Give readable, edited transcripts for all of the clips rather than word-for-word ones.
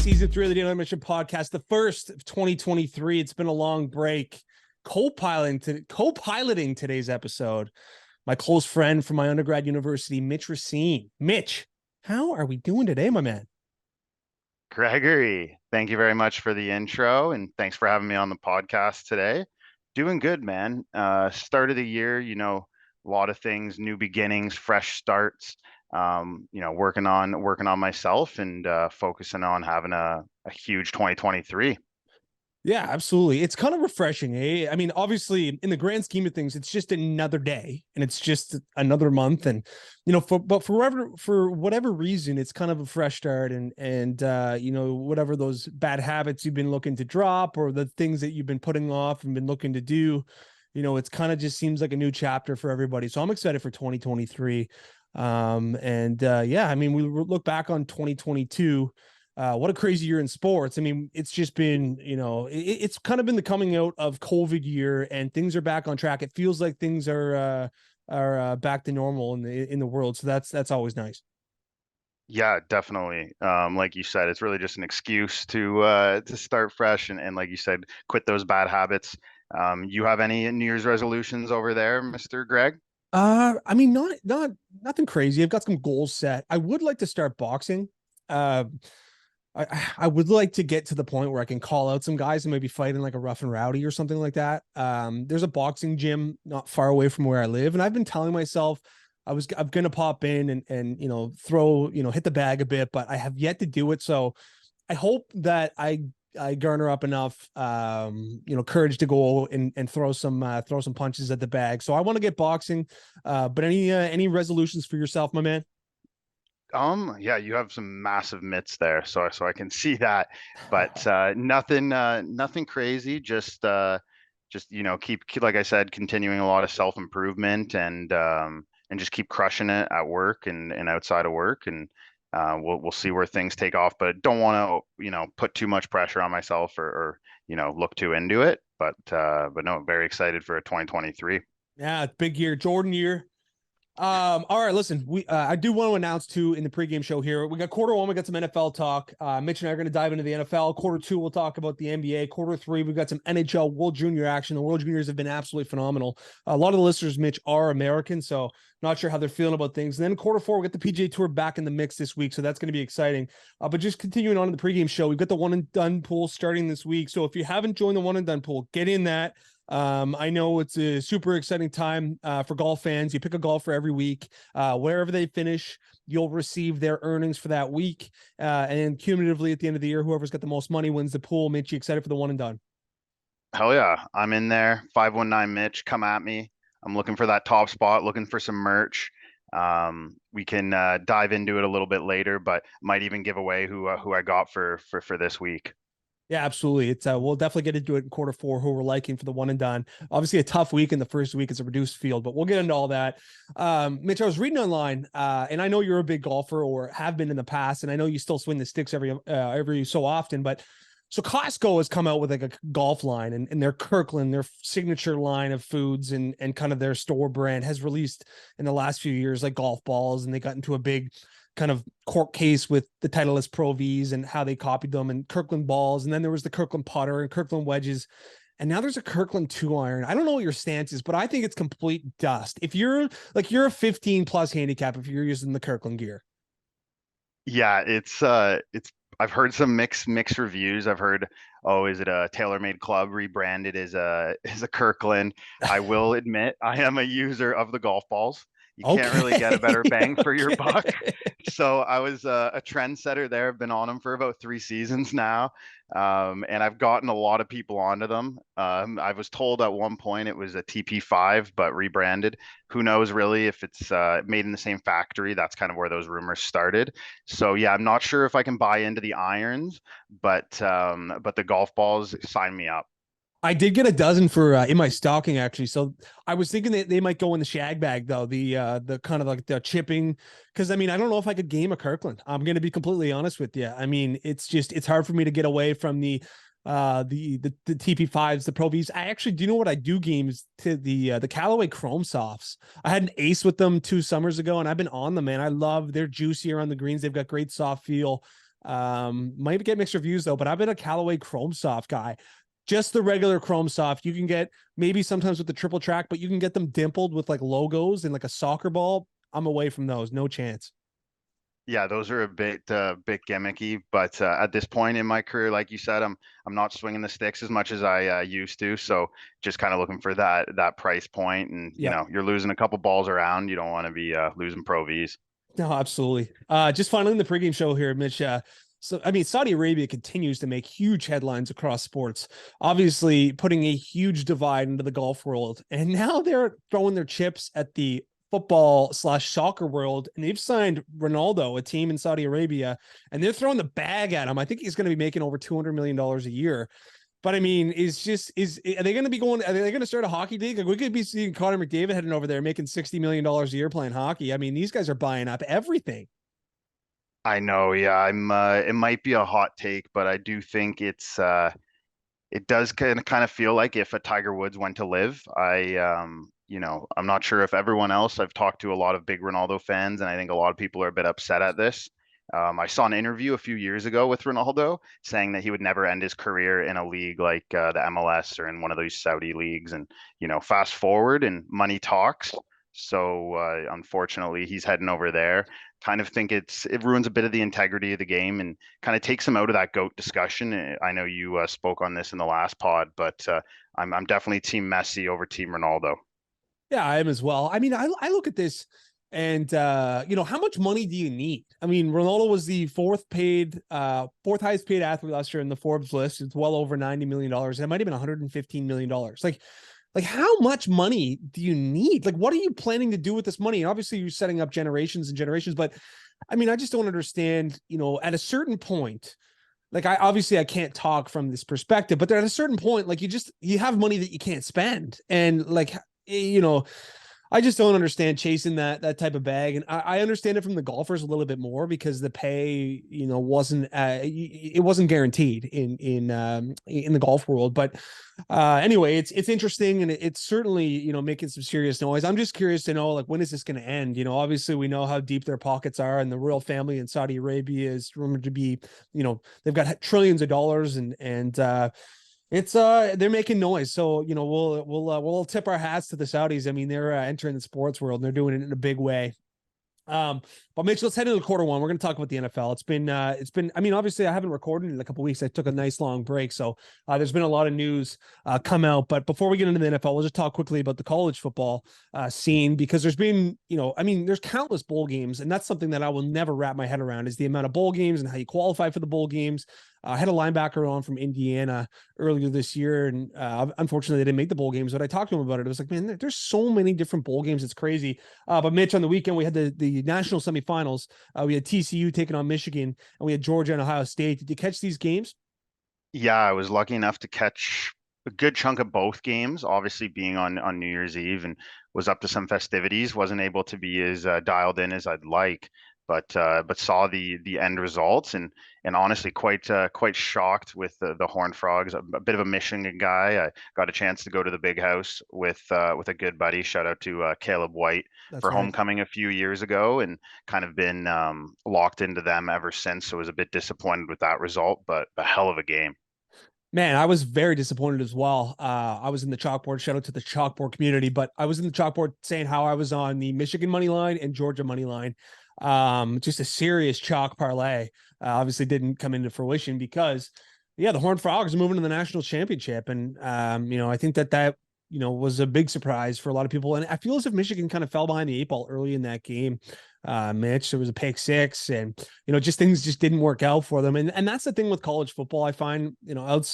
Season 3 of the Intermission podcast, the first of 2023. It's been a long break. Co-piloting today's episode, my close friend from my undergrad university, Mitch Racine. Mitch, how are we doing today, my man? Gregory, thank you very much for the intro and thanks for having me on the podcast today. Doing good, man. Start of the year, a lot of things, new beginnings, fresh starts. Working on myself and focusing on having a huge 2023. Yeah, absolutely. It's kind of refreshing, eh? I mean, obviously, in the grand scheme of things, it's just another day and it's just another month. And for whatever reason, it's kind of a fresh start. And whatever those bad habits you've been looking to drop or the things that you've been putting off and been looking to do, it's kind of just seems like a new chapter for everybody. So I'm excited for 2023. We look back on 2022. What a crazy year in sports. I mean, it's just been, it's kind of been the coming out of COVID year and things are back on track. It feels like things are back to normal in the world. So that's always nice. Yeah, definitely. Like you said, it's really just an excuse to start fresh and like you said, quit those bad habits. You have any New Year's resolutions over there, Mr. Greg? Not nothing crazy. I've got some goals set. I would like to start boxing. Uh, I would like to get to the point where I can call out some guys and maybe fight in like a rough and rowdy or something like that. There's a boxing gym not far away from where I live, and I've been telling myself I'm gonna pop in and throw hit the bag a bit, but I have yet to do it. So I hope that I garner up enough courage to go and throw some punches at the bag. So I want to get boxing. But any resolutions for yourself, my man? Yeah, you have some massive mitts there, so I can see that, but nothing crazy. Just keep like I said, continuing a lot of self improvement and just keep crushing it at work and outside of work, and we'll see where things take off. But don't want to put too much pressure on myself or look too into it. But no, very excited for a 2023. Yeah, big year, Jordan year. All right, listen, I do want to announce too in the pregame show here. We got quarter one, we got some NFL talk. Mitch and I are going to dive into the NFL. Quarter two, we'll talk about the NBA. Quarter three, we've got some NHL World Junior action. The World Juniors have been absolutely phenomenal. A lot of the listeners, Mitch, are American, so not sure how they're feeling about things. And then quarter four, we got the PGA Tour back in the mix this week, so that's going to be exciting. But just continuing on in the pregame show, we've got the one and done pool starting this week. So if you haven't joined the one and done pool, get in that. I know it's a super exciting time for golf fans. You pick a golfer every week. Wherever they finish, you'll receive their earnings for that week. And then cumulatively at the end of the year, whoever's got the most money wins the pool. Mitch, you excited for the one and done? Hell yeah, I'm in there. 519 Mitch, come at me. I'm looking for that top spot, looking for some merch. We can dive into it a little bit later, but might even give away who I got for this week. Yeah, absolutely. It's we'll definitely get into it in quarter four, who we're liking for the one and done. Obviously a tough week in the first week. It's a reduced field, but we'll get into all that. Mitch, I was reading online, and I know you're a big golfer or have been in the past, and I know you still swing the sticks every so often, but so Costco has come out with like a golf line and their Kirkland, their signature line of foods and kind of their store brand has released in the last few years, like golf balls, and they got into a big kind of court case with the Titleist Pro Vs and how they copied them, and Kirkland balls. And then there was the Kirkland putter and Kirkland wedges. And now there's a Kirkland 2-iron. I don't know what your stance is, but I think it's complete dust. If you're a 15 plus handicap, if you're using the Kirkland gear. Yeah, it's I've heard some mixed reviews. I've heard, oh, is it a TaylorMade Club rebranded as a Kirkland? I will admit I am a user of the golf balls. You can't really get a better bang for your buck. So I was a trendsetter there. I've been on them for about 3 seasons now. And I've gotten a lot of people onto them. I was told at one point it was a TP5, but rebranded. Who knows really if it's made in the same factory. That's kind of where those rumors started. So yeah, I'm not sure if I can buy into the irons, but the golf balls, sign me up. I did get a dozen for in my stocking actually. So I was thinking that they might go in the shag bag though, the kind of like the chipping, because I mean I don't know if I could game a Kirkland. I'm going to be completely honest with you. I mean it's hard for me to get away from the TP5s, the Pro Vs. I actually do know what I do game is to the Callaway Chrome Softs. I had an ace with them 2 summers ago, and I've been on them, man. I love they're juicy around the greens. They've got great soft feel. Might get mixed reviews though, but I've been a Callaway Chrome Soft guy. Just the regular Chrome Soft. You can get maybe sometimes with the triple track, but you can get them dimpled with like logos and like a soccer ball. I'm away from those. No chance. Yeah, those are a bit gimmicky, but at this point in my career, like you said, I'm not swinging the sticks as much as I used to. So just kind of looking for that price point, and Yep. you're losing a couple balls around. You don't want to be losing Pro Vs. No, absolutely. Just finally in the pregame show here, Mitch. So I mean, Saudi Arabia continues to make huge headlines across sports, obviously putting a huge divide into the golf world. And now they're throwing their chips at the football slash soccer world. And they've signed Ronaldo, a team in Saudi Arabia, and they're throwing the bag at him. I think he's going to be making over $200 million a year. But I mean, are they going to be going? Are they going to start a hockey league? Like we could be seeing Connor McDavid heading over there making $60 million a year playing hockey. I mean, these guys are buying up everything. I know, yeah, it might be a hot take, but I do think it does kind of feel like if a Tiger Woods went to live. I'm not sure if everyone else. I've talked to a lot of big Ronaldo fans, and I think a lot of people are a bit upset at this. I saw an interview a few years ago with Ronaldo saying that he would never end his career in a league like the MLS or in one of those Saudi leagues. And fast forward and money talks. So unfortunately, he's heading over there. Kind of think it ruins a bit of the integrity of the game and kind of takes him out of that GOAT discussion. I know you spoke on this in the last pod, but I'm definitely Team Messi over Team Ronaldo. Yeah, I am as well. I mean, I look at this and how much money do you need? I mean, Ronaldo was the fourth highest paid athlete last year in the Forbes list. It's well over $90 million. It might have been $115 million. Like how much money do you need? Like, what are you planning to do with this money? And obviously you're setting up generations and generations, but I mean, I just don't understand, at a certain point, like I can't talk from this perspective, but at a certain point, like you have money that you can't spend. And like, you know, I just don't understand chasing that type of bag, and I understand it from the golfers a little bit more because the pay, wasn't it wasn't guaranteed in the golf world. But anyway, it's interesting, and it's certainly making some serious noise. I'm just curious to know, like, when is this going to end? Obviously we know how deep their pockets are, and the royal family in Saudi Arabia is rumored to be, they've got trillions of dollars, and it's they're making noise. So, we'll tip our hats to the Saudis. I mean, they're entering the sports world and they're doing it in a big way. But Mitch, let's head into quarter one. We're going to talk about the NFL. I mean, obviously I haven't recorded in a couple of weeks. I took a nice long break. So there's been a lot of news come out, but before we get into the NFL, we'll just talk quickly about the college football scene, because there's been, I mean, there's countless bowl games, and that's something that I will never wrap my head around, is the amount of bowl games and how you qualify for the bowl games. I had a linebacker on from Indiana earlier this year, and unfortunately they didn't make the bowl games, but I talked to him about it. It was like, man, there's so many different bowl games. It's crazy. But Mitch, on the weekend, we had the national semifinals. We had TCU taking on Michigan, and we had Georgia and Ohio State. Did you catch these games? Yeah, I was lucky enough to catch a good chunk of both games, obviously being on New Year's Eve, and was up to some festivities. Wasn't able to be as dialed in as I'd like, but saw the end results, and honestly quite shocked with the Horned Frogs. A bit of a Michigan guy. I got a chance to go to the Big House with a good buddy. Shout out to Caleb White That's for right. homecoming a few years ago, and kind of been locked into them ever since. So I was a bit disappointed with that result, but a hell of a game. Man, I was very disappointed as well. I was in the chalkboard. Shout out to the chalkboard community, but I was in the chalkboard saying how I was on the Michigan money line and Georgia money line. Just a serious chalk parlay. Obviously didn't come into fruition because, yeah, the Horned Frogs are moving to the national championship, and I think that was a big surprise for a lot of people. And I feel as if Michigan kind of fell behind the eight ball early in that game. Mitch, there was a pick six, and just things just didn't work out for them. And that's the thing with college football. I find,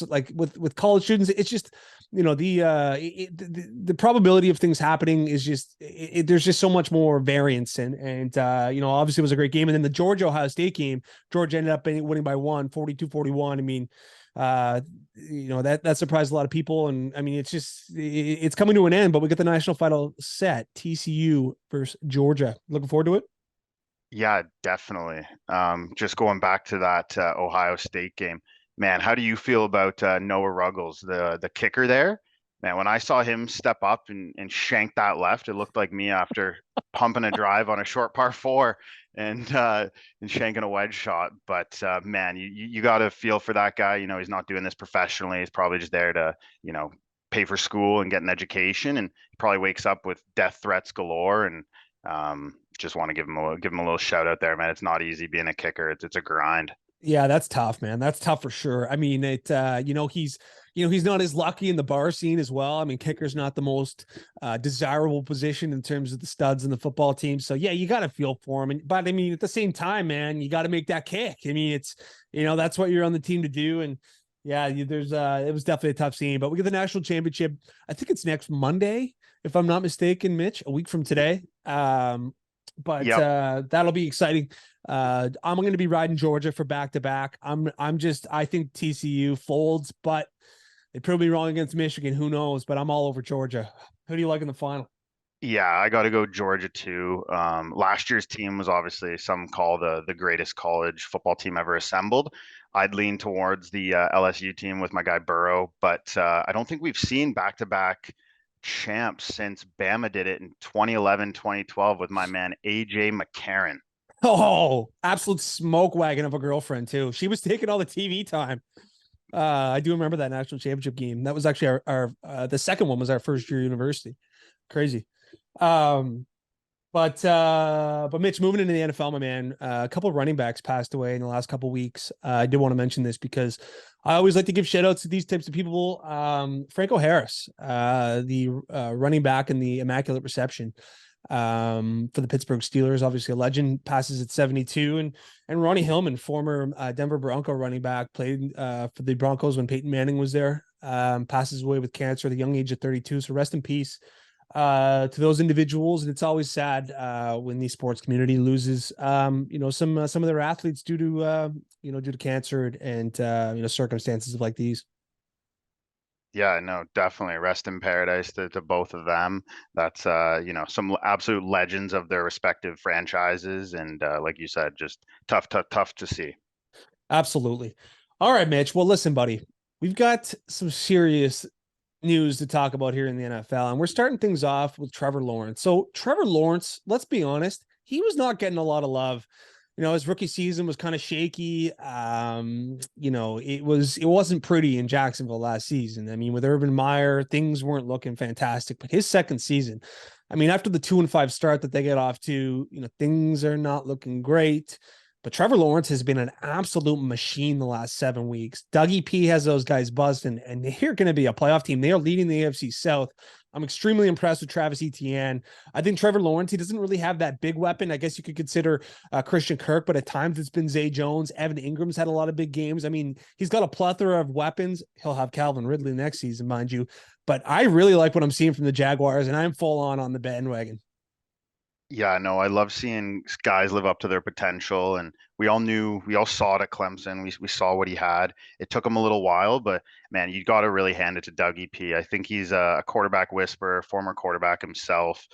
like with college students, it's just, the probability of things happening is just, there's just so much more variance. And obviously it was a great game. And then the Georgia Ohio State game, Georgia ended up winning by 42-41. I mean, that surprised a lot of people. And I mean, it's coming to an end, but we get the national final set, TCU versus Georgia. Looking forward to it. Yeah, definitely. Just going back to that Ohio State game, man, how do you feel about Noah Ruggles, the kicker there? Man, when I saw him step up and shank that left, it looked like me after pumping a drive on a short par four and shanking a wedge shot. But man, you got to feel for that guy. You know, he's not doing this professionally. He's probably just there to, you know, pay for school and get an education, and he probably wakes up with death threats galore. And just want to give him a little shout out there, man. It's not easy being a kicker. It's a grind. Yeah, that's tough, man. That's tough for sure. I mean, he's not as lucky in the bar scene as well. I mean, kicker's not the most desirable position in terms of the studs in the football team. So yeah, you got to feel for him. But I mean, at the same time, man, you got to make that kick. I mean, it's, that's what you're on the team to do. And yeah, it was definitely a tough scene, but we get the national championship. I think it's next Monday, if I'm not mistaken, Mitch, a week from today. But Yep. that'll be exciting. I'm going to be riding Georgia for back to back. I think TCU folds, but they prove me wrong against Michigan. Who knows? But I'm all over Georgia. Who do you like in the final? Yeah, I got to go Georgia too. Last year's team was obviously some call the greatest college football team ever assembled. I'd lean towards the LSU team with my guy Burrow, but I don't think we've seen back-to-back champs since Bama did it in 2011, 2012 with my man AJ McCarron. Oh, absolute smoke wagon of a girlfriend too. She was taking all the TV time. I do remember that national championship game. That was actually our the second one was our first year university. Crazy. Um, but Mitch, moving into the NFL, my man, a couple of running backs passed away in the last couple of weeks. I did want to mention this because I always like to give shout outs to these types of people. Franco Harris, the running back in the Immaculate Reception for the Pittsburgh Steelers, obviously a legend, passes at 72. And Ronnie Hillman, former Denver Bronco running back, played for the Broncos when Peyton Manning was there, passes away with cancer at the young age of 32. So rest in peace to those individuals. And it's always sad when the sports community loses some of their athletes due to cancer and circumstances like these. Yeah, no, definitely rest in paradise to both of them. That's some absolute legends of their respective franchises, and like you said, just tough to see. Absolutely. All right, Mitch. Well, listen, buddy, we've got some serious news to talk about here in the NFL, and we're starting things off with Trevor Lawrence. So Trevor Lawrence, let's be honest, he was not getting a lot of love. His rookie season was kind of shaky. It wasn't pretty in Jacksonville last season. I mean, with Urban Meyer, things weren't looking fantastic. But his second season, I mean, after the 2-5 start that they get off to, things are not looking great. But Trevor Lawrence has been an absolute machine the last 7 weeks. Dougie P has those guys buzzed, and they're going to be a playoff team. They are leading the AFC South. I'm extremely impressed with Travis Etienne. I think Trevor Lawrence, he doesn't really have that big weapon. I guess you could consider Christian Kirk, but at times it's been Zay Jones. Evan Ingram's had a lot of big games. I mean, he's got a plethora of weapons. He'll have Calvin Ridley next season, mind you. But I really like what I'm seeing from the Jaguars, and I'm full on the bandwagon. Yeah, no, I love seeing guys live up to their potential, and we all saw it at Clemson. We saw what he had. It took him a little while, but man, you got to really hand it to Dougie P. I think he's a quarterback whisperer, former quarterback himself.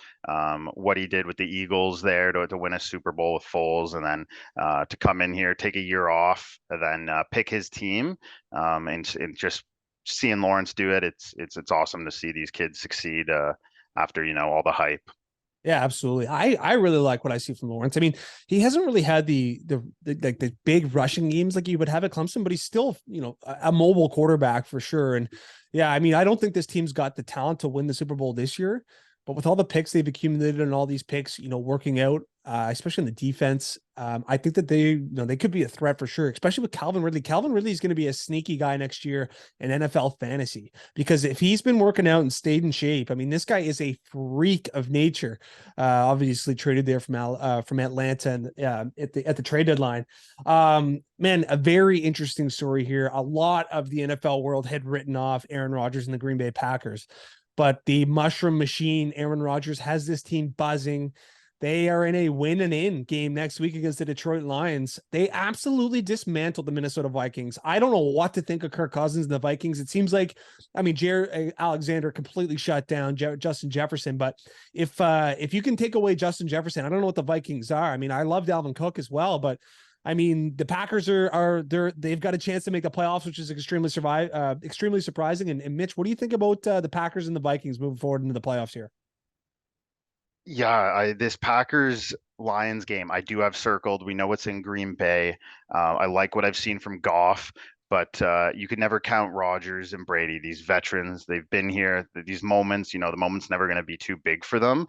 What he did with the Eagles there to win a Super Bowl with Foles, and then to come in here, take a year off, and then pick his team, and just seeing Lawrence do it, it's awesome to see these kids succeed after all the hype. Yeah, absolutely. I really like what I see from Lawrence. I mean, he hasn't really had the big rushing games like you would have at Clemson, but he's still, a mobile quarterback for sure. And yeah, I mean, I don't think this team's got the talent to win the Super Bowl this year, but with all the picks they've accumulated and all these picks, working out, especially in the defense, I think that they could be a threat for sure, especially with Calvin Ridley. Calvin Ridley is going to be a sneaky guy next year in NFL fantasy, because if he's been working out and stayed in shape, I mean, this guy is a freak of nature. Obviously traded there from Atlanta and at the trade deadline. Man, a very interesting story here. A lot of the NFL world had written off Aaron Rodgers and the Green Bay Packers, but the mushroom machine, Aaron Rodgers, has this team buzzing. They are in a win and in game next week against the Detroit Lions. They absolutely dismantled the Minnesota Vikings. I don't know what to think of Kirk Cousins and the Vikings. It seems like, I mean, Jared Alexander completely shut down Justin Jefferson. But if you can take away Justin Jefferson, I don't know what the Vikings are. I mean, I love Dalvin Cook as well, but I mean, the Packers they've got a chance to make the playoffs, which is extremely surprising. And Mitch, what do you think about the Packers and the Vikings moving forward into the playoffs here? Yeah, this Packers Lions game, I do have circled. We know it's in Green Bay. I like what I've seen from Goff, but you could never count Rodgers and Brady. These veterans, they've been here. These moments, the moment's never going to be too big for them.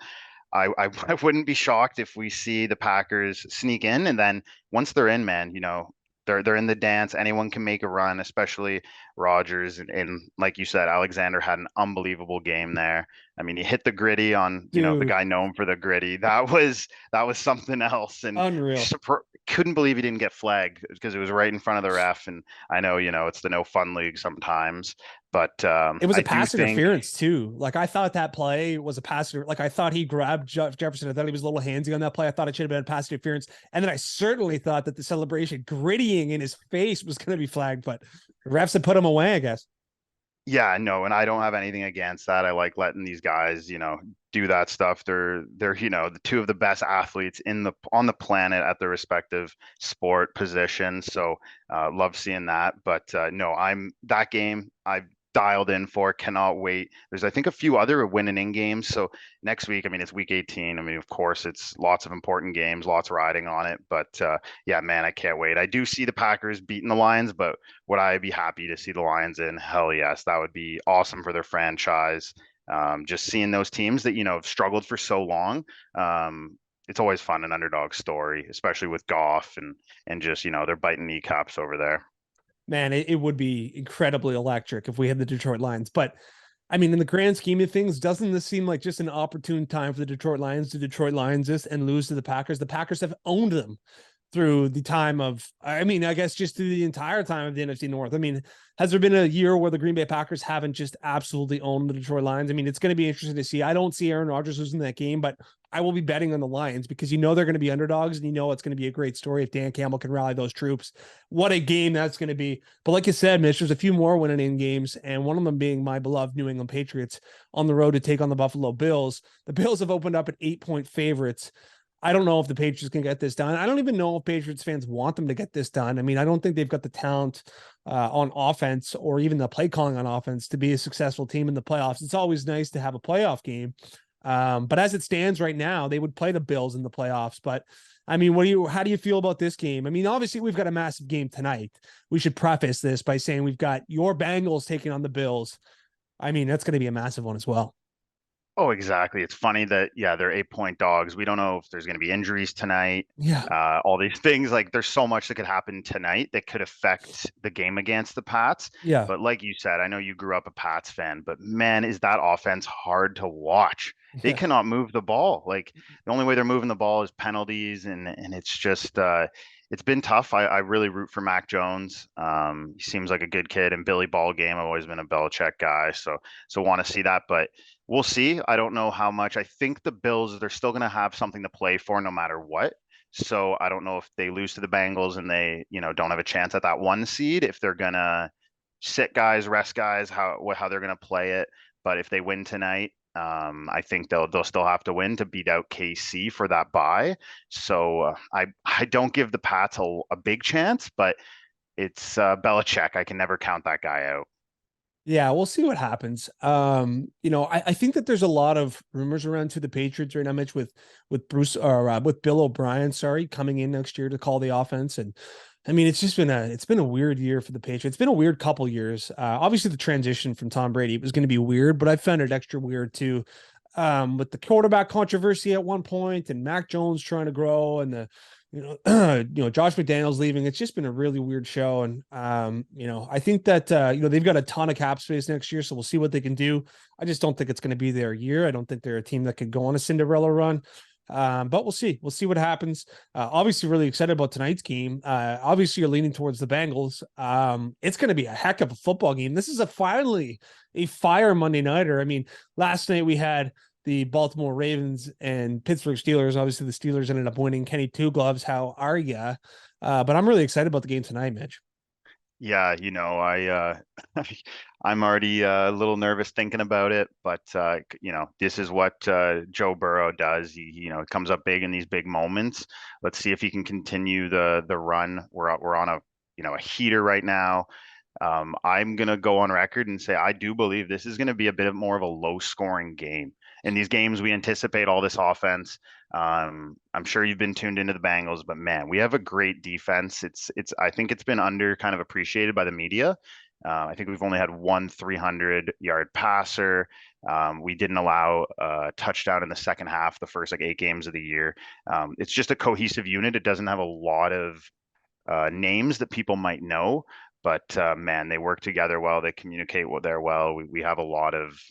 I wouldn't be shocked if we see the Packers sneak in, and then once they're in, man, they're in the dance. Anyone can make a run, especially Rodgers. And like you said, Alexander had an unbelievable game there. I mean, he hit the gritty on, the Dude, guy known for the gritty. That was something else, and unreal. couldn't believe he didn't get flagged because it was right in front of the ref. And I know, it's the no fun league sometimes, but It was I a do pass think. interference too. Like I thought that play was a like I thought he grabbed Jefferson. I thought he was a little handsy on that play. I thought it should have been a pass interference. And then I certainly thought that the celebration grittying in his face was going to be flagged, but the refs had put him away, I guess. Yeah, no, and I don't have anything against that. I like letting these guys, do that stuff. They're, the two of the best athletes on the planet at their respective sport positions. So love seeing that. But no, I'm that game I dialed in for, cannot wait. There's I think a few other winning in games. So next week, I mean, it's week 18. I mean, of course, it's lots of important games, lots riding on it. But yeah, man, I can't wait. I do see the Packers beating the Lions, but would I be happy to see the Lions in? Hell yes, that would be awesome for their franchise. Just seeing those teams that have struggled for so long. It's always fun, an underdog story, especially with Goff and just they're biting kneecaps over there. Man, it would be incredibly electric if we had the Detroit Lions. But I mean, in the grand scheme of things, doesn't this seem like just an opportune time for the Detroit Lions to Detroit Lions this and lose to the Packers? The Packers have owned them through the time of, I mean, I guess just through the entire time of the NFC North. I mean, has there been a year where the Green Bay Packers haven't just absolutely owned the Detroit Lions? I mean, it's going to be interesting to see. I don't see Aaron Rodgers losing that game, but I will be betting on the Lions because they're going to be underdogs and it's going to be a great story if Dan Campbell can rally those troops. What a game that's going to be. But like you said, Mitch, there's a few more winning in games, and one of them being my beloved New England Patriots on the road to take on the Buffalo Bills. The Bills have opened up at 8-point favorites. I don't know if the Patriots can get this done. I don't even know if Patriots fans want them to get this done. I mean, I don't think they've got the talent on offense or even the play calling on offense to be a successful team in the playoffs. It's always nice to have a playoff game. But as it stands right now, they would play the Bills in the playoffs. But I mean, how do you feel about this game? I mean, obviously we've got a massive game tonight. We should preface this by saying we've got your Bengals taking on the Bills. I mean, that's going to be a massive one as well. Oh, exactly. It's funny that, yeah, they're 8-point dogs. We don't know if there's going to be injuries tonight. Yeah. All these things, like there's so much that could happen tonight that could affect the game against the Pats. Yeah. But like you said, I know you grew up a Pats fan, but man, is that offense hard to watch. They Yeah. cannot move the ball. Like the only way they're moving the ball is penalties, and it's just it's been tough. I really root for Mac Jones. He seems like a good kid, and Billy Ball game. I've always been a Belichick guy, so want to see that. But we'll see. I don't know how much. I think the Bills, they're still going to have something to play for no matter what. So I don't know if they lose to the Bengals and they, don't have a chance at that 1 seed, if they're going to sit guys, rest guys, how they're going to play it. But if they win tonight, I think they'll still have to win to beat out KC for that bye. So I don't give the Pats a big chance, but it's Belichick. I can never count that guy out. Yeah, we'll see what happens. I think that there's a lot of rumors around to the Patriots right now, Mitch, with Bruce or with Bill O'Brien, coming in next year to call the offense. And I mean, it's been a weird year for the Patriots. It's been a weird couple years. Obviously the transition from Tom Brady was going to be weird, but I found it extra weird too. With the quarterback controversy at one point and Mac Jones trying to grow and the Josh McDaniels leaving. It's just been a really weird show. And, I think that, they've got a ton of cap space next year, so we'll see what they can do. I just don't think it's going to be their year. I don't think they're a team that could go on a Cinderella run. But we'll see. We'll see what happens. Obviously really excited about tonight's game. Obviously you're leaning towards the Bengals. It's going to be a heck of a football game. This is finally a fire Monday nighter. I mean, last night we had the Baltimore Ravens and Pittsburgh Steelers. Obviously the Steelers ended up winning. Kenny Two Gloves, how are ya? But I'm really excited about the game tonight, Mitch. Yeah, I'm already a little nervous thinking about it, but this is what Joe Burrow does. He comes up big in these big moments. Let's see if he can continue the run. We're on a heater right now. I'm gonna go on record and say I do believe this is gonna be a bit more of a low scoring game. In these games, we anticipate all this offense. I'm sure you've been tuned into the Bengals, but man, we have a great defense. I think it's been under kind of appreciated by the media. I think we've only had one 300-yard passer. We didn't allow a touchdown in the second half, the first like 8 games of the year. It's just a cohesive unit. It doesn't have a lot of names that people might know, but man, they work together well. They communicate there well. We have a lot of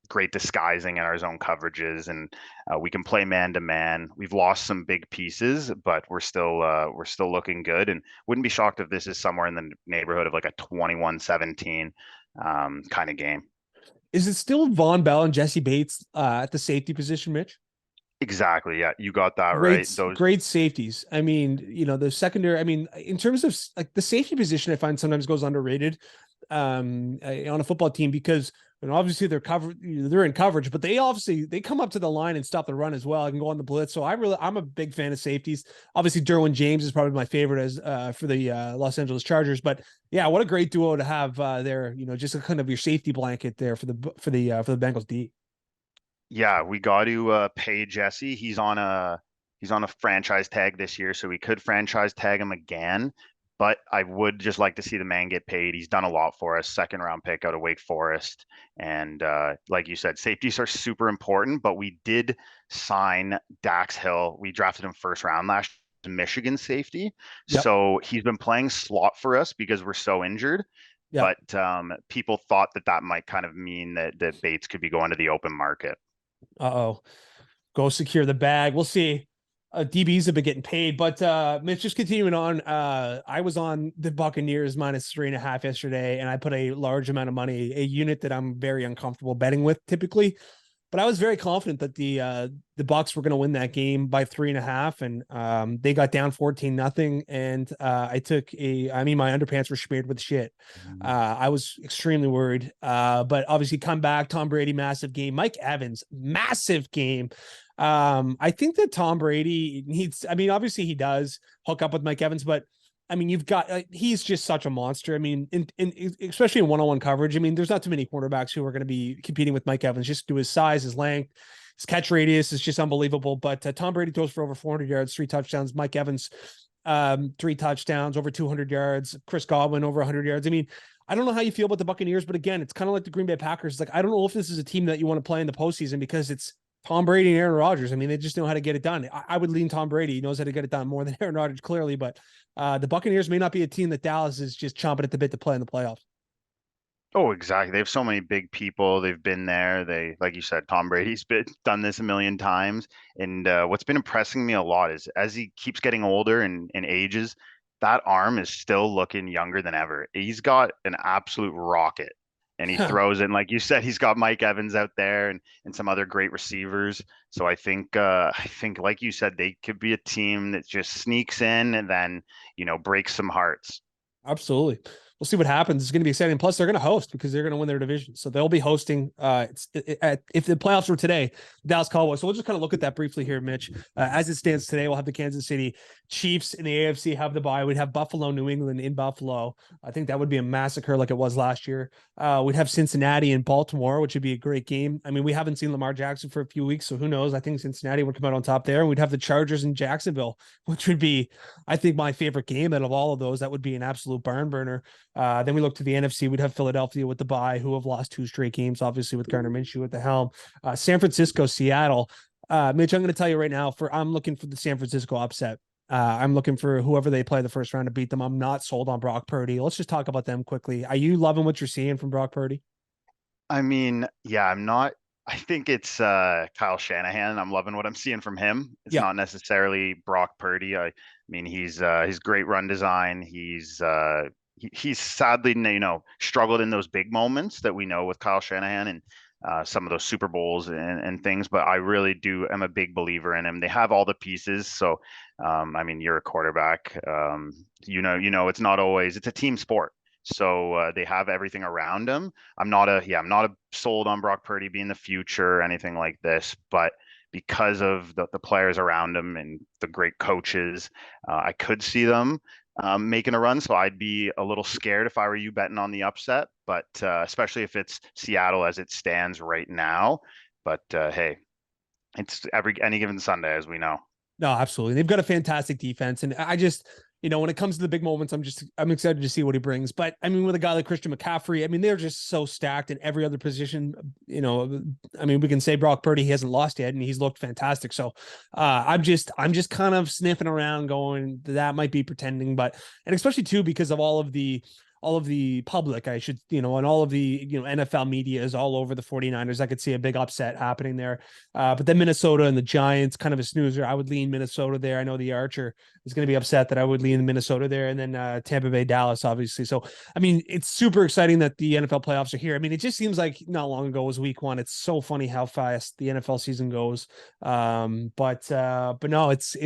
great disguising in our zone coverages, and we can play man to man. We've lost some big pieces, but we're still looking good, and wouldn't be shocked if this is somewhere in the neighborhood of like a 21-17 kind of game. Is it still Von Bell and Jesse Bates at the safety position, Mitch? Exactly. Yeah, you got that right. Great, Those great safeties. I mean, the secondary. I mean, in terms of like the safety position, I find sometimes goes underrated on a football team because obviously they're in coverage, but they come up to the line and stop the run as well. I can go on the blitz. So I'm a big fan of safeties. Obviously, Derwin James is probably my favorite as for the Los Angeles Chargers. But yeah, what a great duo to have there. Just a kind of your safety blanket there for the Bengals D. Yeah, we got to pay Jesse. He's on a franchise tag this year, so we could franchise tag him again. But I would just like to see the man get paid. He's done a lot for us. Second round pick out of Wake Forest, and like you said, safeties are super important. But we did sign Dax Hill. We drafted him first round last year, Michigan safety. Yep. So he's been playing slot for us because we're so injured. Yep. But people thought that might kind of mean that Bates could be going to the open market. Uh-oh. Go secure the bag. We'll see. DBs have been getting paid, but Mitch, just continuing on. I was on the Buccaneers -3.5 yesterday, and I put a large amount of money, a unit that I'm very uncomfortable betting with typically. But I was very confident that the Bucs were going to win that game by 3.5, and they got down 14-0. And I mean, my underpants were smeared with shit. I was extremely worried. But obviously, come back. Tom Brady, massive game. Mike Evans, massive game. I think that Tom Brady needs. I mean, obviously, he does hook up with Mike Evans, but I mean, you've got he's just such a monster. I mean, especially in one-on-one coverage. I mean, there's not too many quarterbacks who are going to be competing with Mike Evans just due to his size, his length, his catch radius is just unbelievable. But Tom Brady throws for over 400 yards, 3 touchdowns. Mike Evans, 3 touchdowns, over 200 yards. Chris Godwin, over 100 yards. I mean, I don't know how you feel about the Buccaneers, but again, it's kind of like the Green Bay Packers. It's like, I don't know if this is a team that you want to play in the postseason because it's Tom Brady and Aaron Rodgers. I mean, they just know how to get it done. I would lean Tom Brady. He knows how to get it done more than Aaron Rodgers, clearly. But the Buccaneers may not be a team that Dallas is just chomping at the bit to play in the playoffs. Oh, exactly. They have so many big people. They've been there. Like you said, Tom Brady's done this a million times. And what's been impressing me a lot is as he keeps getting older and ages, that arm is still looking younger than ever. He's got an absolute rocket, and he throws it. And like you said, he's got Mike Evans out there and some other great receivers. So I think like you said, they could be a team that just sneaks in and then breaks some hearts. Absolutely. We'll see what happens. It's going to be exciting. Plus, they're going to host because they're going to win their division. So they'll be hosting. If the playoffs were today, Dallas Cowboys. So we'll just kind of look at that briefly here, Mitch. As it stands today, we'll have the Kansas City Chiefs in the AFC have the bye. We'd have Buffalo, New England in Buffalo. I think that would be a massacre like it was last year. We'd have Cincinnati and Baltimore, which would be a great game. I mean, we haven't seen Lamar Jackson for a few weeks, so who knows? I think Cincinnati would come out on top there. And we'd have the Chargers in Jacksonville, which would be, I think, my favorite game out of all of those. That would be an absolute barn burner. Then we look to the NFC. We'd have Philadelphia with the bye, who have lost 2 straight games, obviously with Gardner Minshew at the helm. San Francisco, Seattle. Mitch, I'm going to tell you right now, I'm looking for the San Francisco upset. I'm looking for whoever they play the first round to beat them. I'm not sold on Brock Purdy. Let's just talk about them quickly. Are you loving what you're seeing from Brock Purdy? I mean, yeah, I'm not. I think it's Kyle Shanahan. I'm loving what I'm seeing from him. It's Yeah. not necessarily Brock Purdy. I mean, he's great run design. He's sadly, struggled in those big moments that we know with Kyle Shanahan and some of those Super Bowls and things. But I really do am a big believer in him. They have all the pieces. So, I mean, you're a quarterback. It's not always. It's a team sport. So they have everything around him. I'm not a sold on Brock Purdy being the future or anything like this, but because of the players around him and the great coaches, I could see them making a run. So I'd be a little scared if I were you betting on the upset, but especially if it's Seattle as it stands right now. But hey, it's any given Sunday, as we know. No, absolutely. They've got a fantastic defense. And I just, when it comes to the big moments, I'm excited to see what he brings. But I mean, with a guy like Christian McCaffrey, I mean, they're just so stacked in every other position. I mean, we can say Brock Purdy, he hasn't lost yet and he's looked fantastic. So I'm just kind of sniffing around going, that might be pretending, and especially too, because of all of the public, I should, and all of the, NFL media is all over the 49ers. I could see a big upset happening there. But then Minnesota and the Giants, kind of a snoozer. I would lean Minnesota there. I know the Archer is going to be upset that I would lean Minnesota there. And then Tampa Bay, Dallas, obviously. So, I mean, it's super exciting that the NFL playoffs are here. I mean, it just seems like not long ago was week 1. It's so funny how fast the NFL season goes. But no, it's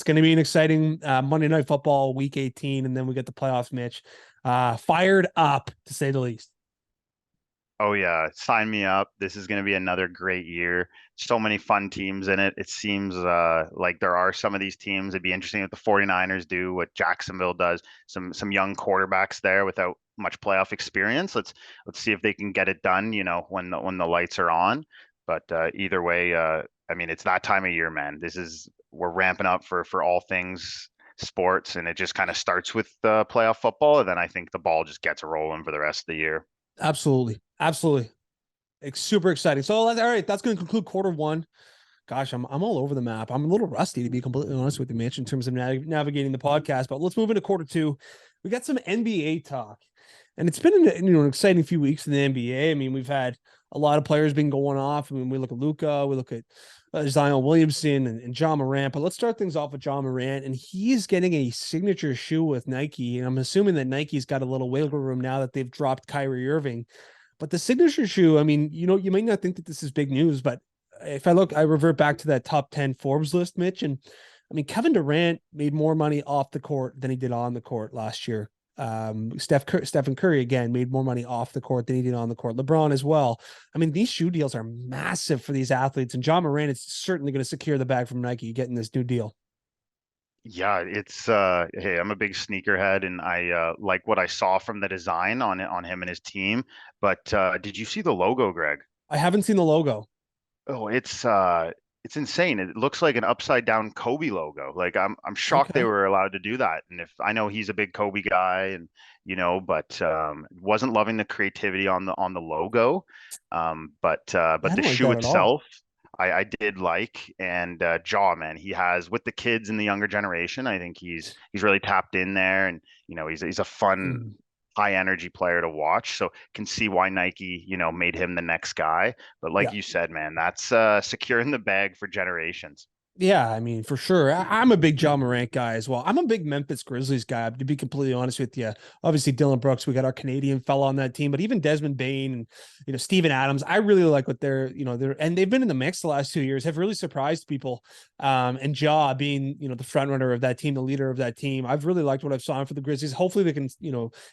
going to be an exciting Monday Night Football week 18. And then we get the playoffs, Mitch. Fired up to say the least. Oh yeah, sign me up. This is going to be another great year. So many fun teams in it. It seems like there are some of these teams. It'd be interesting what the 49ers do, what Jacksonville does. Some young quarterbacks there without much playoff experience. Let's see if they can get it done, when the lights are on. But either way, I mean, it's that time of year, man. We're ramping up for all things sports, and it just kind of starts with playoff football, and then I think the ball just gets rolling for the rest of the year. Absolutely. Absolutely. It's super exciting. So, all right, that's going to conclude quarter 1. Gosh, I'm all over the map. I'm a little rusty, to be completely honest with you, Mitch, in terms of navigating the podcast. But let's move into quarter 2. We got some NBA talk, and it's been an exciting few weeks in the NBA. I mean, we've had a lot of players been going off. I mean, we look at Luka, we look at Zion Williamson and John Morant. But let's start things off with John Morant, and he's getting a signature shoe with Nike, and I'm assuming that Nike's got a little wiggle room now that they've dropped Kyrie Irving. But the signature shoe, I mean, you might not think that this is big news, but if I revert back to that top 10 Forbes list, Mitch, and I mean, Kevin Durant made more money off the court than he did on the court last year. Stephen Curry, again, made more money off the court than he did on the court. LeBron as well. I mean, these shoe deals are massive for these athletes, and John Morant is certainly going to secure the bag from Nike getting this new deal. Yeah, it's hey, I'm a big sneakerhead, and I like what I saw from the design on him and his team. But did you see the logo, Greg? I haven't seen the logo. Oh, it's insane. It looks like an upside down Kobe logo. Like I'm shocked they Okay. were allowed to do that. And if I know he's a big Kobe guy, and but wasn't loving the creativity on the logo. But I the don't like shoe that at all. itself, I did like. And Jaw, man, he has with the kids and the younger generation. I think he's really tapped in there, and he's a fun, Mm. high energy player to watch. So can see why Nike, made him the next guy. But like Yeah. you said, man, that's securing the bag for generations. Yeah, I mean, for sure. I'm a big John Morant guy as well. I'm a big Memphis Grizzlies guy, to be completely honest with you. Obviously, Dylan Brooks, we got our Canadian fella on that team, but even Desmond Bain and Steven Adams, I really like what and they've been in the mix the last 2 years, have really surprised people. And Ja being the front runner of that team, the leader of that team, I've really liked what I've saw for the Grizzlies. Hopefully, they can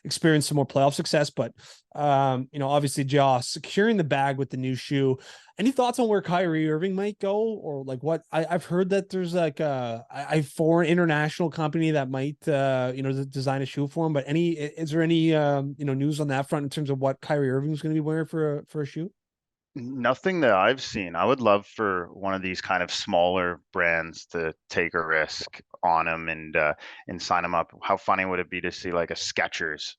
experience some more playoff success. But obviously, Ja securing the bag with the new shoe. Any thoughts on where Kyrie Irving might go, or like what I've heard that there's like a foreign international company that might design a shoe for him. But is there any news on that front in terms of what Kyrie Irving is going to be wearing for a shoe? Nothing that I've seen. I would love for one of these kind of smaller brands to take a risk on him and sign him up. How funny would it be to see like a Skechers,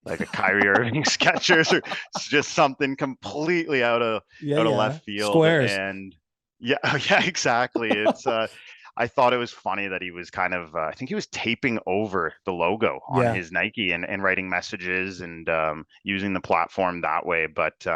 like a Kyrie Irving Skechers, or just something completely Yeah, out of yeah, left field? squares. And yeah, yeah, exactly. It's I thought it was funny that he was kind of I think he was taping over the logo on Yeah, his Nike and writing messages and using the platform that way. But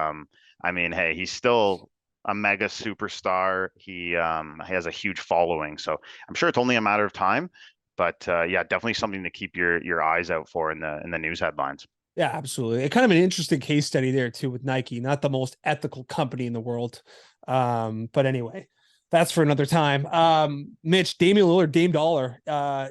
I mean, hey, he's still a mega superstar. He has a huge following, so I'm sure it's only a matter of time. But yeah, definitely something to keep your eyes out for in the news headlines. yeah, absolutely. Kind of an interesting case study there too with Nike, not the most ethical company in the world. But anyway. That's for another time. Mitch, Damian Lillard, Dame Dollar,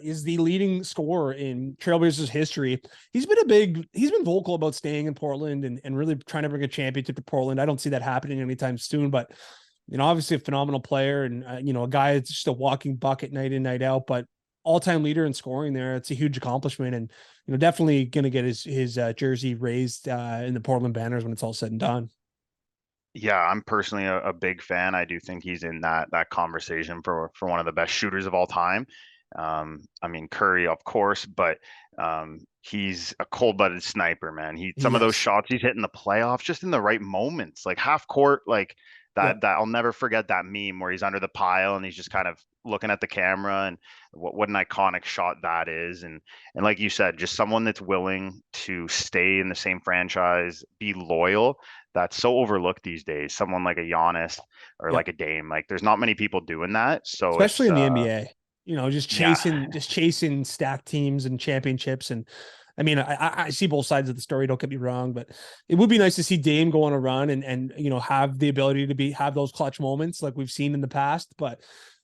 is the leading scorer in Trailblazers history. He's been vocal about staying in Portland and really trying to bring a championship to Portland. I don't see that happening anytime soon, but obviously a phenomenal player and a guy that's just a walking bucket night in, night out, but all-time leader in scoring there. It's a huge accomplishment, and definitely going to get his jersey raised in the Portland Banners when it's all said and done. Yeah, I'm personally a big fan. I do think he's in that conversation for one of the best shooters of all time. I mean Curry, of course, but he's a cold-blooded sniper, man. Some of those Yes. shots he's hitting the playoffs just in the right moments, like half court, like Yep. that I'll never forget that meme where he's under the pile and he's just kind of looking at the camera, and what an iconic shot that is. And like you said, just someone that's willing to stay in the same franchise, be loyal. That's so overlooked these days. Someone like a Giannis or Yep. like a Dame, like there's not many people doing that. So Especially it's in the NBA. Just yeah, chasing stacked teams and championships. And I mean, I see both sides of the story. Don't get me wrong, but it would be nice to see Dame go on a run and have the ability to have those clutch moments like we've seen in the past. But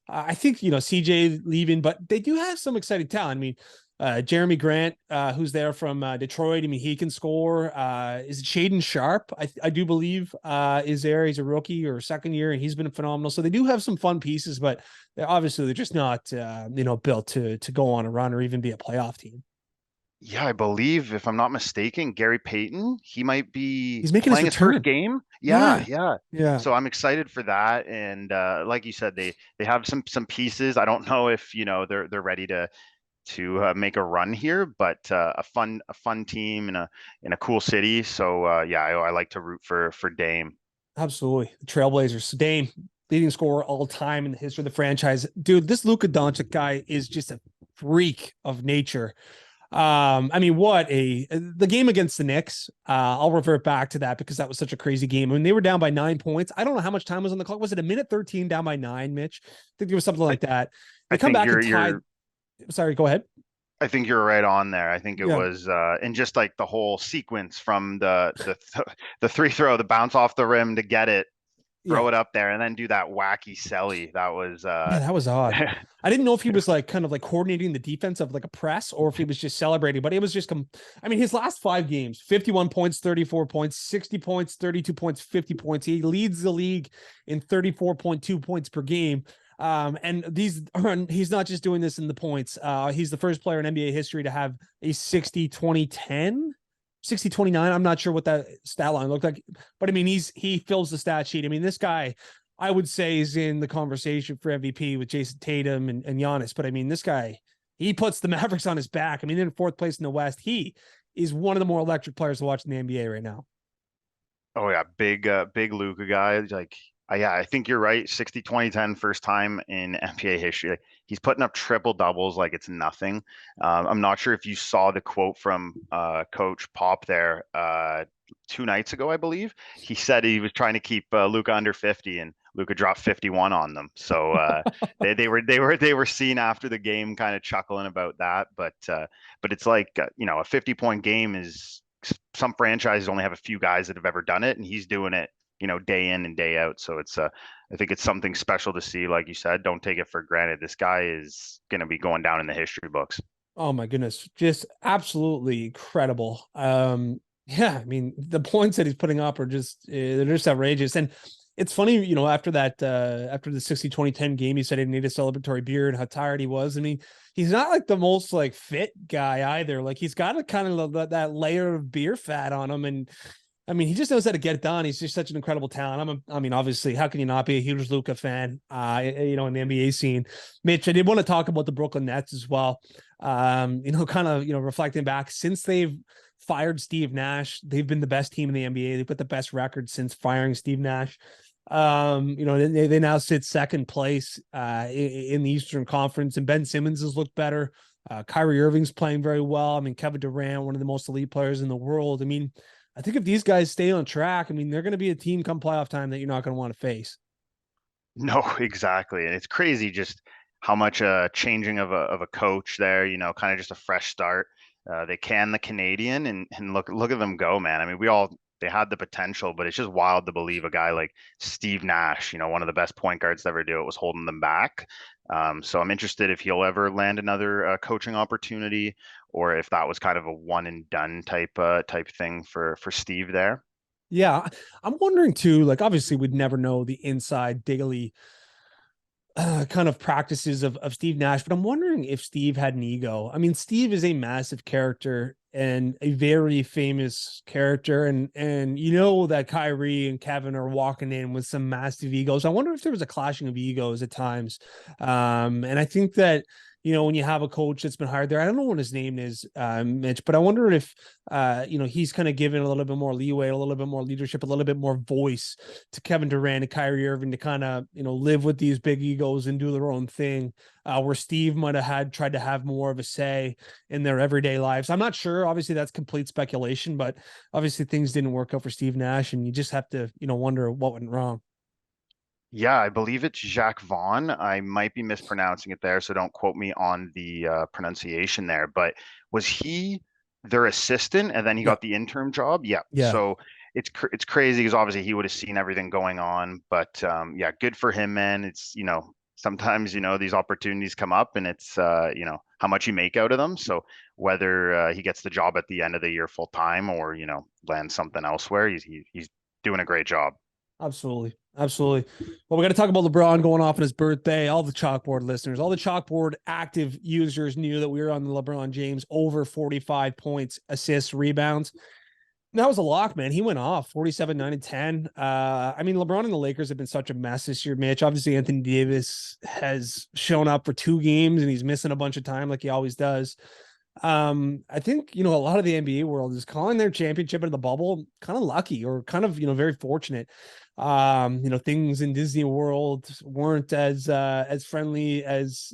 I think CJ leaving, but they do have some exciting talent. I mean, Jeremy Grant, who's there from Detroit. I mean, he can score. Is it Shaden Sharp? I do believe is there. He's a rookie or second year, and he's been phenomenal. So they do have some fun pieces, but they're just not built to go on a run or even be a playoff team. yeah, I believe if I'm not mistaken, Gary Payton, he might be He's making his playing his first return. game. Yeah, Yeah, yeah. yeah. So I'm excited for that. And like you said, they have some pieces. I don't know if they're ready to make a run here, but a fun team in a cool city. So yeah, I like to root for Dame. Absolutely. The Trailblazers. Dame, leading scorer all time in the history of the franchise. Dude, this Luka Doncic guy is just a freak of nature. I mean, what the game against the Knicks. I'll revert back to that because that was such a crazy game. When they were down by 9 points, I don't know how much time was on the clock. Was it a minute 13 down by 9, Mitch? I think it was something I like that. They I come think back you're and tied. you're Sorry, go ahead. I think you're right on there. I think it Yeah. was and just like the whole sequence from the three throw, the bounce off the rim to get it, Yeah. throw it up there, and then do that wacky celly. That was Yeah, that was odd. I didn't know if he was like kind of like coordinating the defense of like a press or if he was just celebrating, but it was just, I mean, his last 5 games, 51 points, 34 points, 60 points, 32 points, 50 points. He leads the league in 34.2 points per game. And he's not just doing this in the points. He's the first player in NBA history to have a 60-20-10, 60-29. I'm not sure what that stat line looked like, but I mean, he fills the stat sheet. I mean, this guy, I would say, is in the conversation for MVP with Jason Tatum and Giannis. But I mean, this guy, he puts the Mavericks on his back. I mean, they're in fourth place in the West. He is one of the more electric players to watch in the NBA right now. Oh yeah, big Luka guy. Like yeah, I think you're right. 60 20 10 first time in NBA history. Like, he's putting up triple doubles like it's nothing. I'm not sure if you saw the quote from Coach Pop there 2 nights ago, I believe. He said he was trying to keep Luka under 50, and Luka dropped 51 on them. So they were seen after the game kind of chuckling about that. But it's like a 50-point game is, some franchises only have a few guys that have ever done it, and he's doing it, day in and day out. So I think it's something special to see. Like you said, don't take it for granted. This guy is going to be going down in the history books. Oh my goodness, just absolutely incredible. Yeah, I mean, the points that he's putting up are they're just outrageous. And it's funny, after that, after the 60-20-10 game, he said he needed a celebratory beer and how tired he was. I mean, he's not like the most like fit guy either. Like he's got a kind of that layer of beer fat on him. And I mean, he just knows how to get it done. He's just such an incredible talent. I mean, obviously, how can you not be a huge Luka fan? In the NBA scene. Mitch, I did want to talk about the Brooklyn Nets as well. Kind of, reflecting back since they've fired Steve Nash, they've been the best team in the NBA. They put the best record since firing Steve Nash. They now sit second place in the Eastern Conference, and Ben Simmons has looked better. Kyrie Irving's playing very well. I mean, Kevin Durant, one of the most elite players in the world. I mean, I think if these guys stay on track, I mean, they're going to be a team come playoff time that you're not going to want to face. No, exactly. And it's crazy just how much changing of a coach there, kind of just a fresh start. They can the Canadian, and look at them go, man. I mean, they had the potential, but it's just wild to believe a guy like Steve Nash, one of the best point guards to ever do it, was holding them back. So I'm interested if he'll ever land another coaching opportunity, or if that was kind of a one and done type thing for Steve there. Yeah, I'm wondering too, like obviously we'd never know the inside daily kind of practices of Steve Nash, but I'm wondering if Steve had an ego. I mean, Steve is a massive character and a very famous character, and that Kyrie and Kevin are walking in with some massive egos. I wonder if there was a clashing of egos at times. And I think that when you have a coach that's been hired there, I don't know what his name is, Mitch, but I wonder if he's kind of given a little bit more leeway, a little bit more leadership, a little bit more voice to Kevin Durant and Kyrie Irving to kind of, live with these big egos and do their own thing, where Steve might have tried to have more of a say in their everyday lives. I'm not sure. Obviously, that's complete speculation, but obviously things didn't work out for Steve Nash, and you just have to, wonder what went wrong. Yeah, I believe it's Jacques Vaughn. I might be mispronouncing it there, so don't quote me on the pronunciation there. But was he their assistant and then he Yeah. got the interim job? Yeah. Yeah. So it's crazy because obviously he would have seen everything going on. But yeah, good for him, man. It's sometimes these opportunities come up and it's how much you make out of them. So whether he gets the job at the end of the year full time or lands something elsewhere, he's doing a great job. Absolutely. Absolutely. Well, we got to talk about LeBron going off on his birthday. All the chalkboard listeners, all the chalkboard active users knew that we were on the LeBron James over 45 points, assists, rebounds. That was a lock, man. He went off 47, 9, and 10. I mean, LeBron and the Lakers have been such a mess this year, Mitch. Obviously, Anthony Davis has shown up for 2 games and he's missing a bunch of time like he always does. I think, a lot of the NBA world is calling their championship in the bubble kind of lucky or kind of, very fortunate. Things in Disney World weren't as friendly as,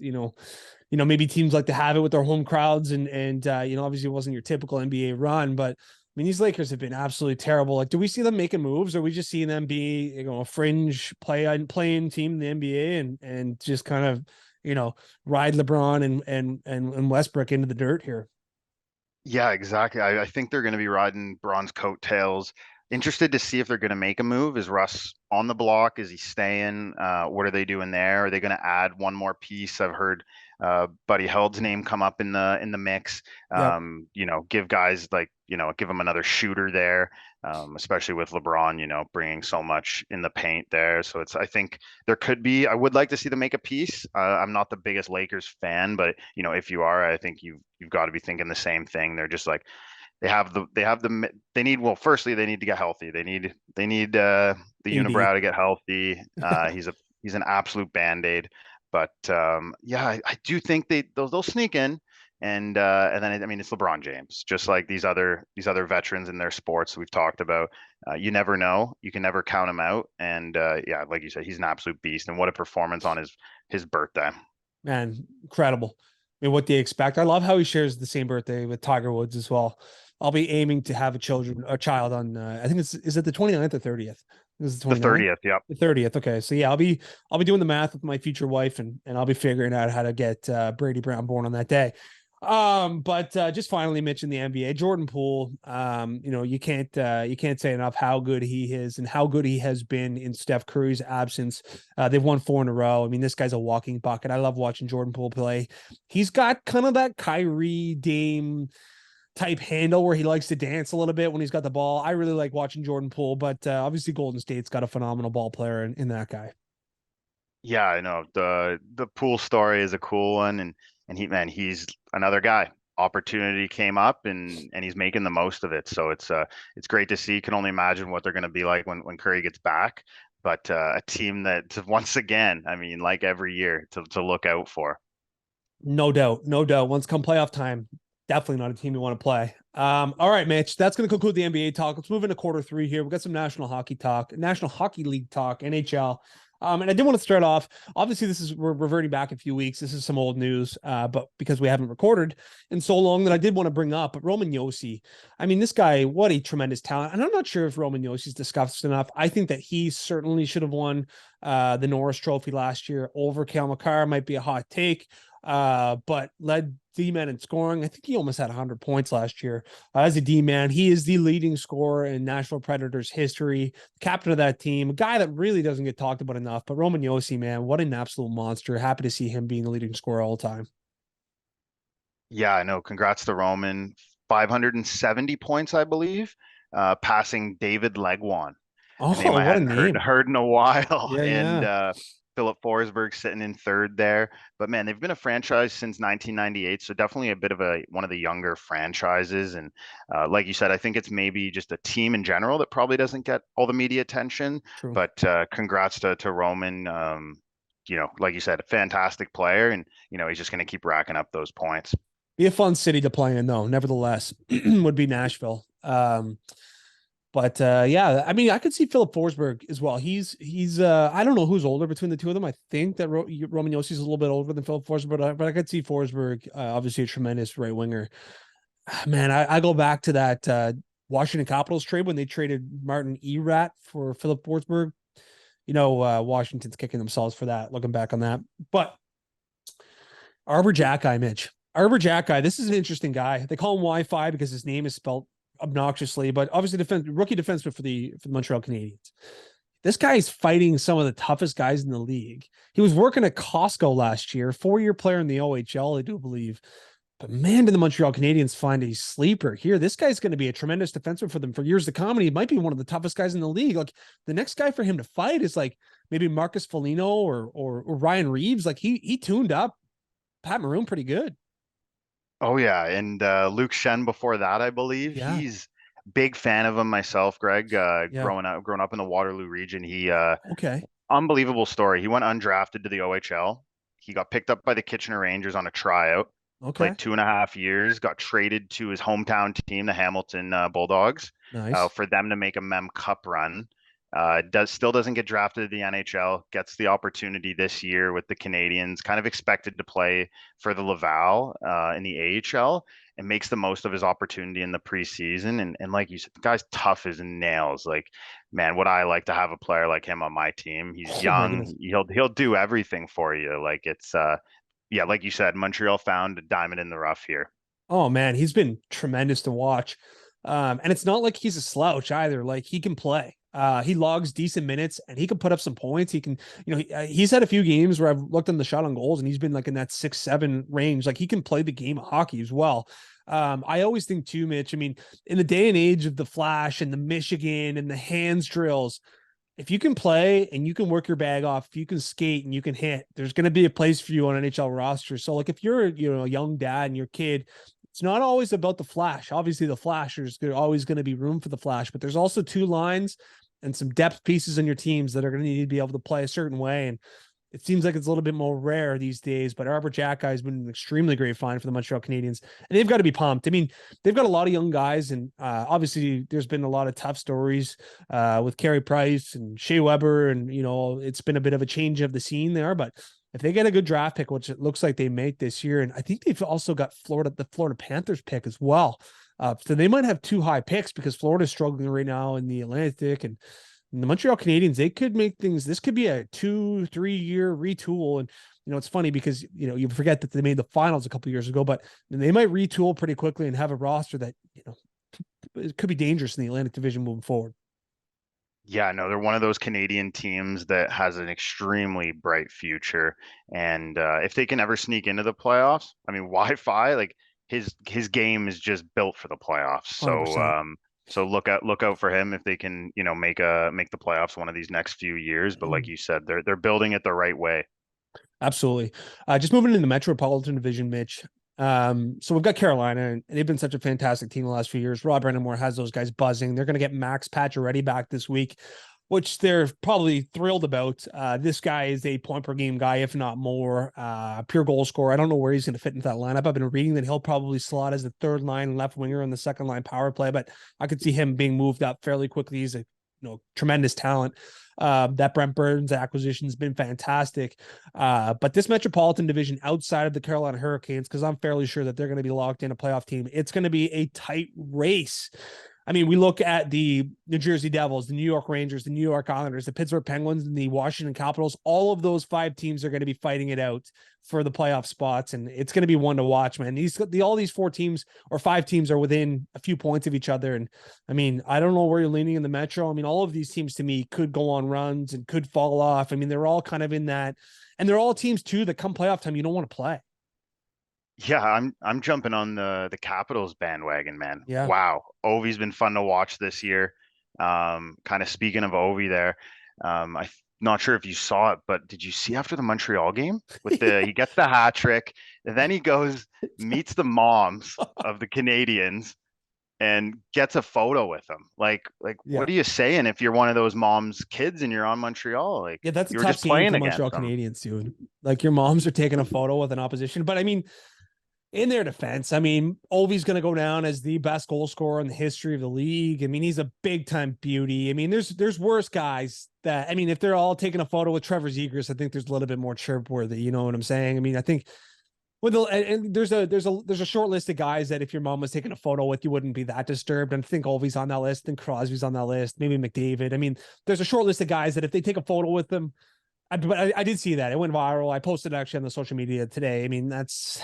maybe teams like to have it with their home crowds and obviously it wasn't your typical NBA run, but I mean, these Lakers have been absolutely terrible. Like, do we see them making moves, or are we just seeing them be, a fringe playing team in the NBA and just kind of, ride LeBron and Westbrook into the dirt here? Yeah, exactly. I think they're going to be riding Braun's coattails. Interested to see if they're going to make a move. Is Russ on the block? Is he staying? What are they doing there? Are they going to add one more piece? I've heard Buddy Hield's name come up in the mix. Yep. Give guys like give them another shooter there, especially with LeBron, bringing so much in the paint there. So I think there could be. I would like to see them make a piece. I'm not the biggest Lakers fan, but if you are, I think you've got to be thinking the same thing. They're just like they need, well, firstly they need to get healthy. They need the AD. unibrow to get healthy. He's an absolute band-aid. But yeah, I do think they'll sneak in, and then I mean it's LeBron James, just like these other veterans in their sports we've talked about. You never know, you can never count him out, and yeah, like you said, he's an absolute beast, and what a performance on his birthday. Man, incredible. I mean, what do you expect? I love how he shares the same birthday with Tiger Woods as well. I'll be aiming to have a child on, I think is it the 29th or 30th? This is the The 29th? 30th, yep. The 30th. Okay. So yeah, I'll be doing the math with my future wife and I'll be figuring out how to get Brady Brown born on that day. But just finally mention the NBA, Jordan Poole. You can't say enough how good he is and how good he has been in Steph Curry's absence. They've won 4 in a row. I mean, this guy's a walking bucket. I love watching Jordan Poole play. He's got kind of that Kyrie Dame type handle where he likes to dance a little bit when he's got the ball. I really like watching Jordan Poole, but obviously Golden State's got a phenomenal ball player in that guy. Yeah, I know the Poole story is a cool one, and he's another guy. Opportunity came up, and he's making the most of it. So it's great to see. Can only imagine what they're going to be like when Curry gets back. But a team that once again, I mean, like every year, to look out for. No doubt, no doubt. Once come playoff time, definitely not a team you want to play. All right, Mitch, that's going to conclude the NBA talk. Let's move into quarter 3 here. We've got some National Hockey talk, National Hockey League talk, NHL. And I did want to start off. Obviously, we're reverting back a few weeks. This is some old news, but because we haven't recorded in so long that I did want to bring up Roman Josi. I mean, this guy, what a tremendous talent. And I'm not sure if Roman Yosi's discussed enough. I think that he certainly should have won the Norris Trophy last year over Cale Makar. Might be a hot take, but led D-man in scoring. I think he almost had 100 points last year as a D-man. He is the leading scorer in Nashville Predators history, captain of that team, a guy that really doesn't get talked about enough. But Roman Josi, man, what an absolute monster. Happy to see him being the leading scorer all the time. Yeah, I know. Congrats to Roman. 570 points, I believe, passing David Legwan, a name Oh, I what a hadn't heard name. heard in a while. Yeah, And yeah. Philip Forsberg sitting in third there. But man, they've been a franchise since 1998, so definitely a bit of a one of the younger franchises. And like you said, I think it's maybe just a team in general that probably doesn't get all the media attention. True. But congrats to Roman. Like you said, a fantastic player, and he's just going to keep racking up those points. Be a fun city to play in, though. Nevertheless, would be Nashville. But yeah, I mean, I could see Philip Forsberg as well. He's I don't know who's older between the two of them. I think that Roman Josi is a little bit older than Philip Forsberg, but I could see Forsberg, obviously a tremendous right winger. Man, I go back to that Washington Capitals trade when they traded Martin Erat for Philip Forsberg. Washington's kicking themselves for that, looking back on that. But Arbor Jackeye, Mitch. Arbor Jackeye, this is an interesting guy. They call him Wi-Fi because his name is spelled obnoxiously, but obviously rookie defenseman for the Montreal Canadiens. This guy is fighting some of the toughest guys in the league. He was working at Costco last year, 4-year player in the OHL, I do believe. But man, did the Montreal Canadiens find a sleeper here. This guy's going to be a tremendous defenseman for them for years to come. And he might be one of the toughest guys in the league. Like the next guy for him to fight is like maybe Marcus Foligno or Ryan Reeves. Like he tuned up Pat Maroon pretty good. Oh yeah, and Luke Shen before that, I believe. Yeah. He's big fan of him myself, Greg. Yeah. Growing up in the Waterloo region, he Okay. unbelievable story. He went undrafted to the OHL. He got picked up by the Kitchener Rangers on a tryout, Okay. played 2.5 years, got traded to his hometown team, the Hamilton Bulldogs, Nice. for them to make a Mem Cup run. Doesn't get drafted to the NHL, gets the opportunity this year with the Canadiens, kind of expected to play for the Laval in the AHL, and makes the most of his opportunity in the preseason. And like you said, the guy's tough as nails. Like, man, would I like to have a player like him on my team? He's Oh my young. goodness. He'll do everything for you. Like it's yeah, like you said, Montreal found a diamond in the rough here. Oh man, he's been tremendous to watch. And it's not like he's a slouch either. Like he can play. He logs decent minutes and he can put up some points. He can, he's had a few games where I've looked on the shot on goals and he's been like in that 6-7 range. Like he can play the game of hockey as well. I always think too, Mitch, I mean, in the day and age of the flash and the Michigan and the hands drills, if you can play and you can work your bag off, if you can skate and you can hit, there's going to be a place for you on an NHL roster. So like if you're, a young dad and your kid, it's not always about the flash. Obviously the flashers, there's always going to be room for the flash, but there's also two lines and some depth pieces in your teams that are going to need to be able to play a certain way. And it seems like it's a little bit more rare these days, but Arbor Jackeye has been an extremely great find for the Montreal Canadiens, and they've got to be pumped. I mean, they've got a lot of young guys, and obviously there's been a lot of tough stories with Carey Price and Shea Weber, and it's been a bit of a change of the scene there. But if they get a good draft pick, which it looks like they make this year, and I think they've also got the Florida Panthers pick as well. So they might have two high picks because Florida's struggling right now in the Atlantic, and the Montreal Canadiens, they could make things. This could be a 2-3 year retool. And, it's funny because, you forget that they made the finals a couple of years ago, but they might retool pretty quickly and have a roster that, it could be dangerous in the Atlantic Division moving forward. Yeah, no, they're one of those Canadian teams that has an extremely bright future. And if they can ever sneak into the playoffs, I mean, Wi-Fi, like his game is just built for the playoffs. So 100%. so look out for him if they can, make the playoffs one of these next few years. But like you said, they're building it the right way. Absolutely. Just moving into the Metropolitan Division, Mitch. So we've got Carolina, and they've been such a fantastic team the last few years. Rob Brandamore has those guys buzzing. They're going to get Max Pacioretty back this week, which they're probably thrilled about. This guy is a point per game guy, if not more. Pure goal scorer. I don't know where he's going to fit into that lineup. I've been reading that he'll probably slot as the third line left winger on the second line power play, but I could see him being moved up fairly quickly. He's a tremendous talent. That Brent Burns acquisition has been fantastic. But this Metropolitan Division outside of the Carolina Hurricanes, because I'm fairly sure that they're going to be locked in a playoff team, it's going to be a tight race. I mean, we look at the New Jersey Devils, the New York Rangers, the New York Islanders, the Pittsburgh Penguins, and the Washington Capitals. All of those 5 teams are going to be fighting it out for the playoff spots, and it's going to be one to watch, man. All these 4 teams or 5 teams are within a few points of each other, and I mean, I don't know where you're leaning in the Metro. I mean, all of these teams to me could go on runs and could fall off. I mean, they're all kind of in that, and they're all teams too that come playoff time you don't want to play. Yeah, I'm jumping on the Capitals bandwagon, man. Yeah. Wow. Ovi's been fun to watch this year. Kind of speaking of Ovi there, I'm not sure if you saw it, but did you see after the Montreal game with he gets the hat trick, and then he goes, meets the moms of the Canadians and gets a photo with them. Like Yeah. what are you saying if you're one of those moms' kids and you're on Montreal? Like, Yeah, that's a you were tough just scene playing for Montreal against them. Canadiens, dude. Like your moms are taking a photo with an opposition. But I mean, in their defense, I mean, Ovi's going to go down as the best goal scorer in the history of the league. I mean, he's a big time beauty. I mean, there's worse guys that, I mean, if they're all taking a photo with Trevor Zegras, I think there's a little bit more chirp worthy. You know what I'm saying? I mean, I think and there's a short list of guys that if your mom was taking a photo with, you wouldn't be that disturbed. And I think Ovi's on that list, and Crosby's on that list, maybe McDavid. I mean, there's a short list of guys that if they take a photo with them, I did see that it went viral. I posted actually on the social media today. I mean, it's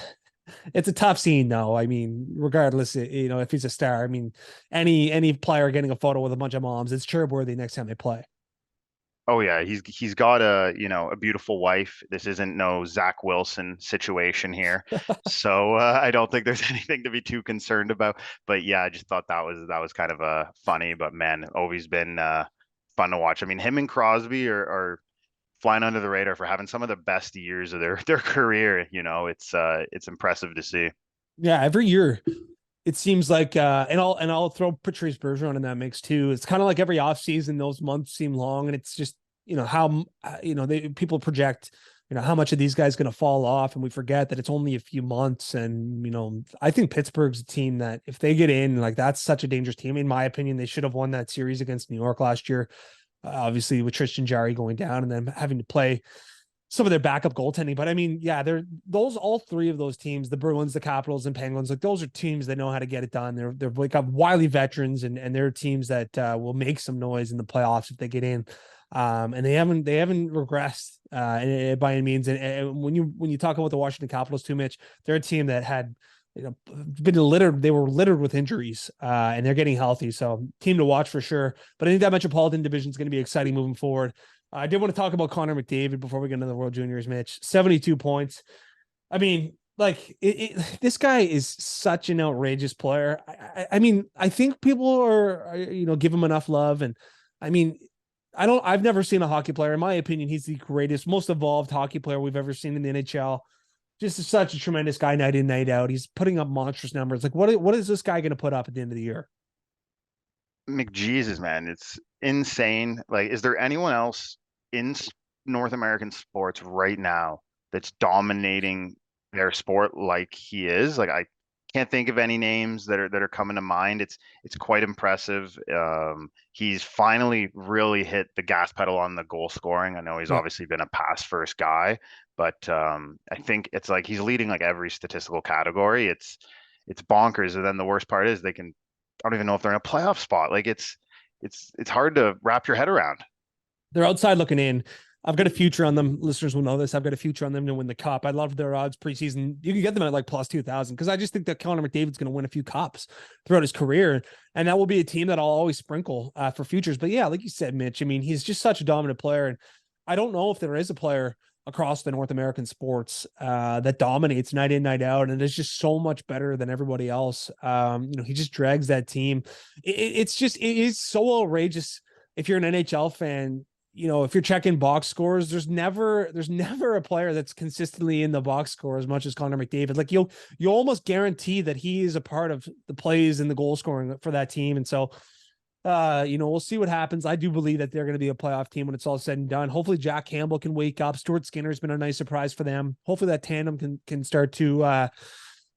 a tough scene though. I mean, regardless, you know, if he's a star, I mean, any player getting a photo with a bunch of moms, it's chirp worthy next time they play. Oh yeah, he's got a beautiful wife. This isn't no Zach Wilson situation here, so I don't think there's anything to be too concerned about. But yeah, I just thought that was kind of funny. But man, Ovi's been fun to watch. I mean, him and Crosby are flying under the radar for having some of the best years of their career. You know, it's impressive to see. Yeah, every year it seems like and I'll throw Patrice Bergeron in that mix too. It's kind of like every offseason, those months seem long, and it's just, you know, how people project, you know, how much of these guys going to fall off, and we forget that it's only a few months. And you know, I think Pittsburgh's a team that if they get in, like, that's such a dangerous team. In my opinion, they should have won that series against New York last year. Obviously with Tristan Jarry going down and then having to play some of their backup goaltending. But I mean, yeah, all 3 of those teams, the Bruins, the Capitals, and Penguins, like those are teams that know how to get it done. They're like wily veterans, and they're teams that will make some noise in the playoffs if they get in. And they haven't regressed by any means. And when you talk about the Washington Capitals too, Mitch, they're a team that had, you know, they were littered with injuries, and they're getting healthy. So team to watch for sure. But I think that Metropolitan Division is going to be exciting moving forward. I did want to talk about Connor McDavid before we get into the World Juniors, Mitch. 72 points. I mean, like this guy is such an outrageous player. I mean, I think people are, you know, give him enough love. And I mean, I've never seen a hockey player. In my opinion, he's the greatest, most evolved hockey player we've ever seen in the NHL. Just such a tremendous guy night in, night out. He's putting up monstrous numbers. Like, what is this guy going to put up at the end of the year? McJesus, man, it's insane. Like, is there anyone else in North American sports right now that's dominating their sport like he is? Like, I can't think of any names that are coming to mind. It's quite impressive. He's finally really hit the gas pedal on the goal scoring. I know he's Yeah. obviously been a pass first guy, but I think it's like he's leading like every statistical category. It's bonkers. And then the worst part is I don't even know if they're in a playoff spot. Like it's hard to wrap your head around. They're outside looking in. I've got a future on them. Listeners will know this. I've got a future on them to win the cup. I love their odds preseason. You can get them at like plus 2,000 because I just think that Connor McDavid's going to win a few cups throughout his career. And that will be a team that I'll always sprinkle for futures. But yeah, like you said, Mitch, I mean, he's just such a dominant player. And I don't know if there is a player across the North American sports that dominates night in, night out. And is just so much better than everybody else. You know, he just drags that team. It is so outrageous. If you're an NHL fan, you know, if you're checking box scores, there's never a player that's consistently in the box score as much as Connor McDavid. Like you almost guarantee that he is a part of the plays and the goal scoring for that team. And so, you know, we'll see what happens. I do believe that they're going to be a playoff team when it's all said and done. Hopefully Jack Campbell can wake up. Stuart Skinner's been a nice surprise for them. Hopefully that tandem can start to,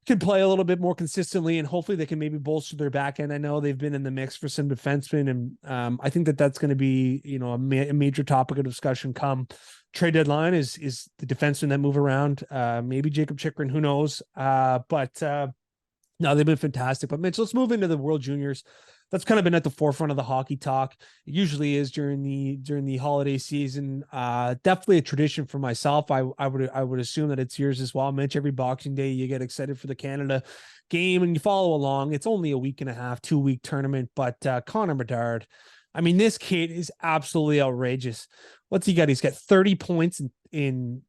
can play a little bit more consistently, and hopefully they can maybe bolster their back end. I know they've been in the mix for some defensemen, and I think that's going to be, you know, a major topic of discussion come trade deadline is the defensemen that move around. Maybe Jacob Chikrin, who knows? But no, they've been fantastic. But Mitch, let's move into the World Juniors. that's kind of been at the forefront of the hockey talk. It usually is during the holiday season. Definitely a tradition for myself. I would assume that it's yours as well. Mitch, every Boxing Day you get excited for the Canada game and you follow along. It's only a week and a half, 2 week tournament, but Connor Bedard, I mean, this kid is absolutely outrageous. What's he got? He's got 30 points in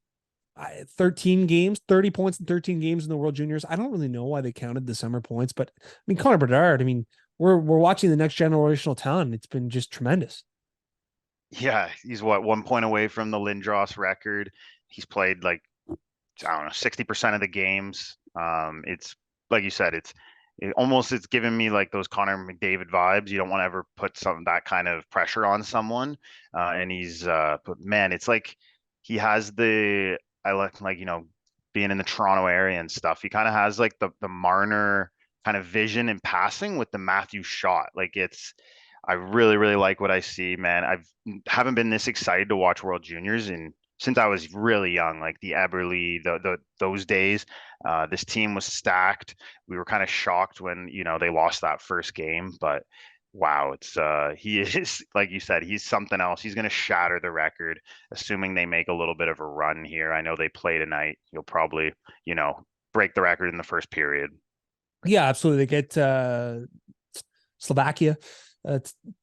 13 games, 30 points in 13 games in the World Juniors. I don't really know why they counted the summer points, but I mean, Connor Bedard, I mean, we're watching the next generational talent. It's been just tremendous. Yeah, he's what, 1 point away from the Lindros record. He's played like, I don't know, 60% of the games. It's like you said, it's giving me like those Connor McDavid vibes. You don't want to ever put some that kind of pressure on someone. And but man, it's like he has I like, being in the Toronto area and stuff. He kind of has like the Marner kind of vision and passing with the Matthew shot. I really, really like what I see, man. Haven't been this excited to watch World Juniors since I was really young, like the Eberle, those days. This team was stacked. We were kind of shocked when, they lost that first game, but wow, he is, like you said, he's something else. He's going to shatter the record, assuming they make a little bit of a run here. I know they play tonight. He'll probably, break the record in the first period. Yeah, absolutely. They get Slovakia uh,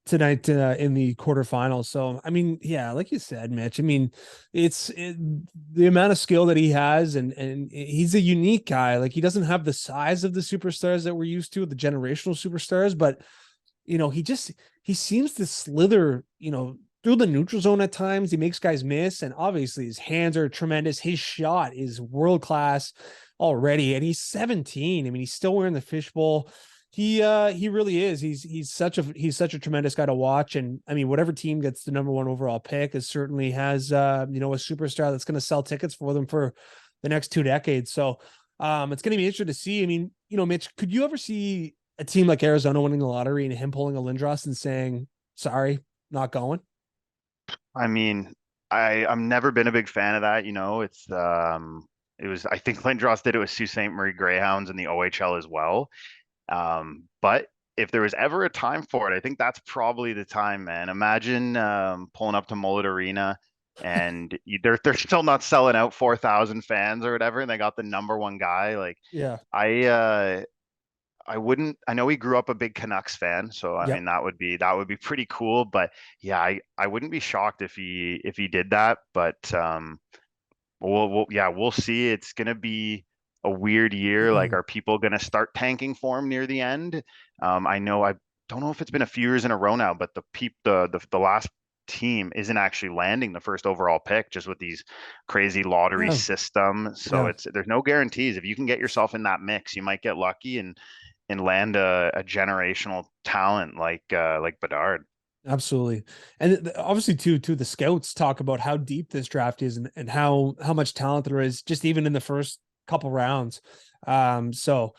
tonight in the quarterfinals. So, I mean, yeah, like you said, Mitch, I mean, the amount of skill that he has, and he's a unique guy. Like, he doesn't have the size of the superstars that we're used to, the generational superstars, but he seems to slither, through the neutral zone at times. He makes guys miss, and obviously his hands are tremendous. His shot is world class already, and he's 17. I mean, he's still wearing the fishbowl. He really is. He's such a tremendous guy to watch. And I mean, whatever team gets the number one overall pick is certainly has a superstar that's going to sell tickets for them for the next 2 decades. So it's going to be interesting to see. I mean, Mitch, could you ever see a team like Arizona winning the lottery and him pulling a Lindros and saying, sorry, not going? I mean, I'm never been a big fan of that. I think Lindros did it with Sault Ste. Marie Greyhounds in the OHL as well. But if there was ever a time for it, I think that's probably the time, man. Imagine pulling up to Mullet Arena and they're still not selling out 4,000 fans or whatever, and they got the number one guy. Like Yeah. I uh I wouldn't. I know he grew up a big Canucks fan, so I mean Yep. that would be pretty cool. But yeah, I wouldn't be shocked if he did that. But we'll see. It's gonna be a weird year. Like, are people gonna start tanking for him near the end? I don't know if it's been a few years in a row now, but the last team isn't actually landing the first overall pick just with these crazy lottery Yeah. system. So Yeah. there's no guarantees. If you can get yourself in that mix, you might get lucky and land a generational talent like Bedard. Absolutely. And obviously too, the scouts talk about how deep this draft is and how much talent there is just even in the first couple rounds. So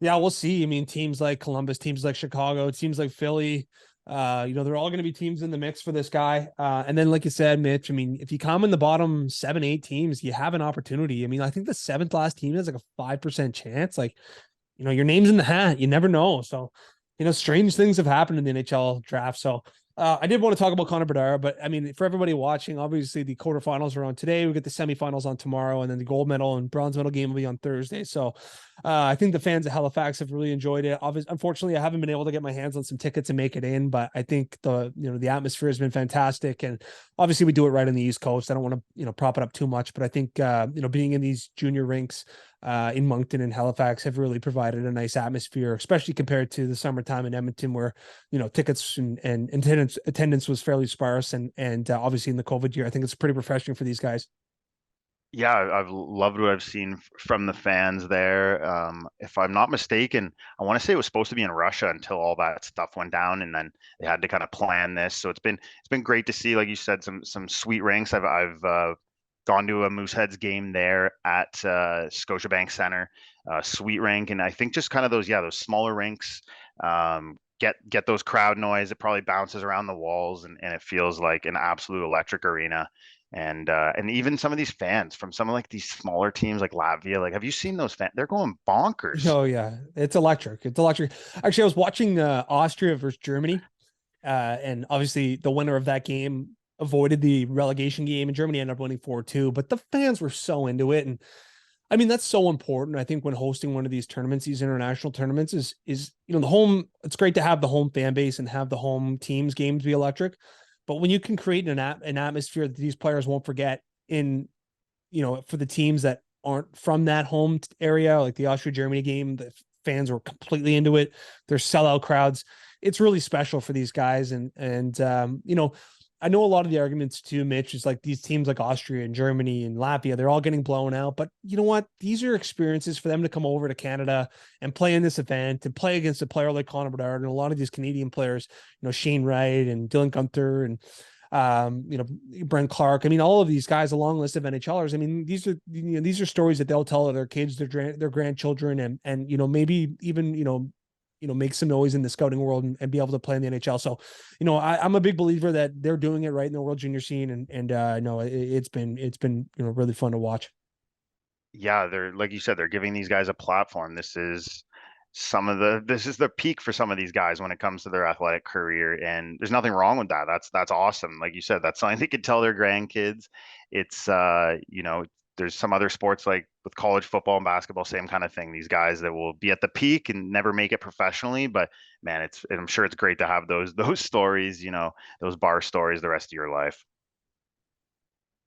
yeah, we'll see. I mean, teams like Columbus, teams like Chicago, teams like Philly, they're all going to be teams in the mix for this guy. And then, like you said, Mitch, I mean, if you come in the bottom 7, 8 teams, you have an opportunity. I mean, I think the seventh last team has like a 5% chance. Like, your name's in the hat. You never know. So, strange things have happened in the NHL draft. So, I did want to talk about Connor Bedard, but I mean, for everybody watching, obviously the quarterfinals are on today. We get the semifinals on tomorrow, and then the gold medal and bronze medal game will be on Thursday. So, I think the fans of Halifax have really enjoyed it. Obviously, unfortunately, I haven't been able to get my hands on some tickets and make it in, but I think the atmosphere has been fantastic, and obviously we do it right on the East Coast. I don't want to prop it up too much, but I think being in these junior rinks in Moncton and Halifax have really provided a nice atmosphere, especially compared to the summertime in Edmonton, where tickets and attendance was fairly sparse, and obviously in the COVID year, I think it's pretty refreshing for these guys. Yeah, I've loved what I've seen from the fans there. If I'm not mistaken, I want to say it was supposed to be in Russia until all that stuff went down, and then they had to kind of plan this. So it's been great to see, like you said, some sweet rinks. I've gone to a Mooseheads game there at Scotiabank Center, sweet rink, and I think just kind of those smaller rinks. Get those crowd noise. It probably bounces around the walls, and it feels like an absolute electric arena. And even some of these fans from some of like these smaller teams like Latvia, like have you seen those fans? They're going bonkers. Oh yeah, it's electric. It's electric. Actually, I was watching Austria versus Germany, and obviously the winner of that game avoided the relegation game, and Germany ended up winning 4-2. But the fans were so into it, and I mean that's so important. I think when hosting one of these tournaments, these international tournaments, is the home. It's great to have the home fan base and have the home teams games be electric, but when you can create an atmosphere that these players won't forget in for the teams that aren't from that home area, like the Austria Germany game, the fans were completely into it. There's sellout crowds. It's really special for these guys. And I know a lot of the arguments too, Mitch, is like these teams like Austria and Germany and Latvia, they're all getting blown out. But you know what? These are experiences for them to come over to Canada and play in this event and play against a player like Connor Bedard and a lot of these Canadian players, Shane Wright and Dylan Gunther and Brent Clark. I mean, all of these guys, a long list of NHLers. I mean, these are stories that they'll tell their kids, their grandchildren, and maybe even make some noise in the scouting world and be able to play in the NHL. So, I'm a big believer that they're doing it right in the world junior scene, and no, it's been really fun to watch. Yeah, they're like you said, they're giving these guys a platform. This is the peak for some of these guys when it comes to their athletic career, and there's nothing wrong with that. That's awesome. Like you said, that's something they could tell their grandkids. It's there's some other sports like with college football and basketball, same kind of thing. These guys that will be at the peak and never make it professionally, but man, I'm sure it's great to have those stories, those bar stories the rest of your life.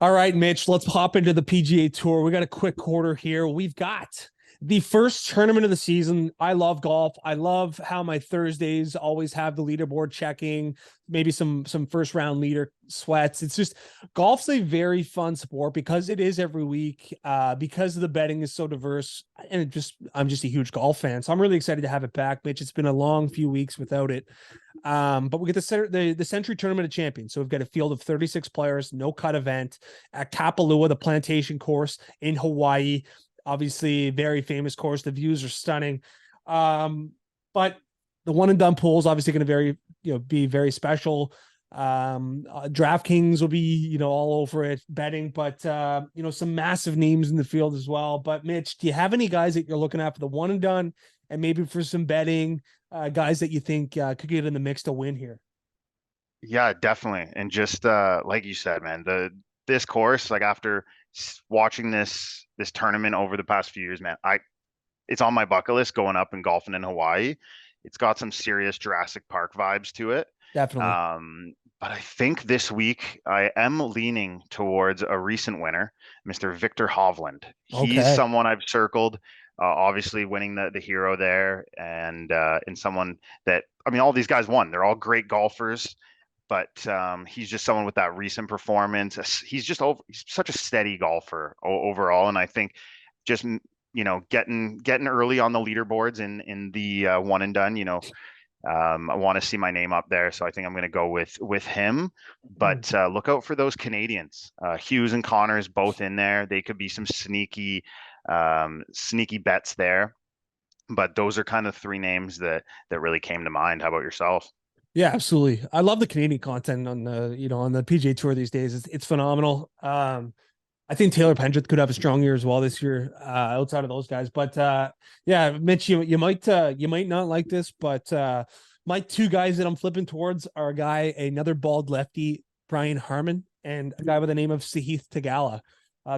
All right, Mitch, let's hop into the PGA Tour. We got a quick quarter here. We've got the first tournament of the season. I love golf. I love how my Thursdays always have the leaderboard checking, maybe some first round leader sweats. It's just golf's a very fun sport because it is every week, because the betting is so diverse, and I'm just a huge golf fan. So I'm really excited to have it back, Mitch. It's been a long few weeks without it. But we get the Century Tournament of Champions. So we've got a field of 36 players, no cut event at Kapalua, the plantation course in Hawaii. Obviously, very famous course. The views are stunning. But the one and done pool is obviously going to be very special. DraftKings will be, all over it betting, but some massive names in the field as well. But Mitch, do you have any guys that you're looking at for the one and done and maybe for some betting, guys that you think could get in the mix to win here? Yeah, definitely. And just like you said, man, this course, like after watching this tournament over the past few years, man, it's on my bucket list going up and golfing in Hawaii. It's got some serious Jurassic Park vibes to it. Definitely. But I think this week I am leaning towards a recent winner, Mr. Victor Hovland. He's Okay. someone I've circled, obviously winning the hero there, and someone that I mean, all these guys won. They're all great golfers, but he's just someone with that recent performance. He's such a steady golfer overall, and I think just getting early on the leaderboards in the one and done. I want to see my name up there, so I think I'm going to go with him. But look out for those Canadians, Hughes and Connors, both in there. They could be some sneaky bets there. But those are kind of three names that really came to mind. How about yourself? Yeah, absolutely. I love the Canadian content on the PGA Tour these days. It's phenomenal. I think Taylor Pendrith could have a strong year as well this year, outside of those guys. But yeah, Mitch, you might not like this, but my two guys that I'm flipping towards are another bald lefty, Brian Harmon, and a guy by the name of Sahith Tagala.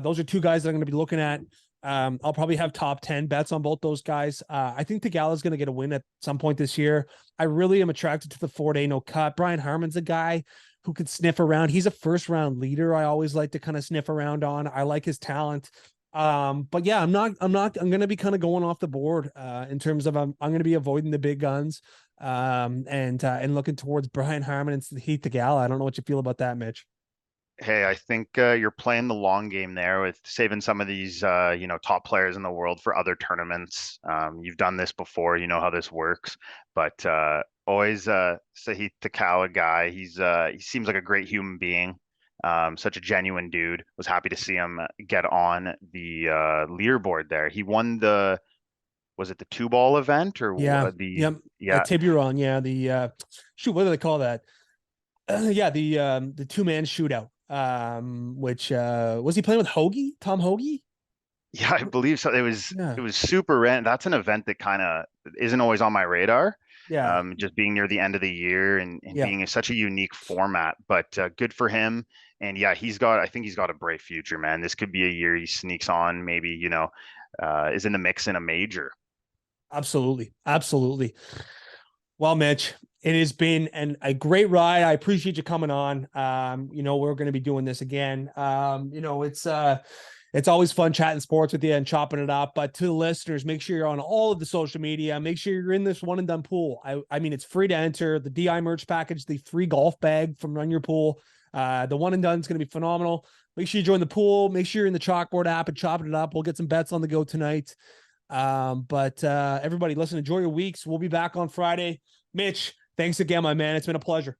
Those are two guys that I'm going to be looking at. I'll probably have top 10 bets on both those guys. I think Tagala is going to get a win at some point this year. I really am attracted to the 4-day no cut. Brian Harmon's a guy who could sniff around. He's a first round leader. I always like to kind of sniff around on. I like his talent. But yeah, I'm going to be kind of going off the board, in terms of, I'm going to be avoiding the big guns, and looking towards Brian Harmon and Heath Tagala. I don't know what you feel about that, Mitch. Hey, I think you're playing the long game there with saving some of these, top players in the world for other tournaments. You've done this before, you know how this works. But always Sahith Takala guy. He seems like a great human being. Such a genuine dude. Was happy to see him get on the leaderboard there. He won was it the two ball event or Yeah. the Yep. yeah. Tiburon. Yeah. What do they call that? Yeah. The two-man shootout. which was he playing with Hoagie, Tom Hoagie? Yeah, I believe so. Yeah, It was super random. That's an event that kind of isn't always on my radar. yeah, Just being near the end of the year and yeah. being in such a unique format, but good for him. And yeah, I think he's got a bright future, man. This could be a year he sneaks on, maybe, is in the mix in a major. Absolutely. Absolutely. Well, Mitch, it has been a great ride. I appreciate you coming on. We're going to be doing this again. It's always fun chatting sports with you and chopping it up. But to the listeners, make sure you're on all of the social media. Make sure you're in this one and done pool. I mean, it's free to enter. The DI merch package, the free golf bag from Run Your Pool. The one and done is going to be phenomenal. Make sure you join the pool. Make sure you're in the chalkboard app and chopping it up. We'll get some bets on the go tonight. But everybody, listen, enjoy your weeks. We'll be back on Friday. Mitch, thanks again, my man. It's been a pleasure.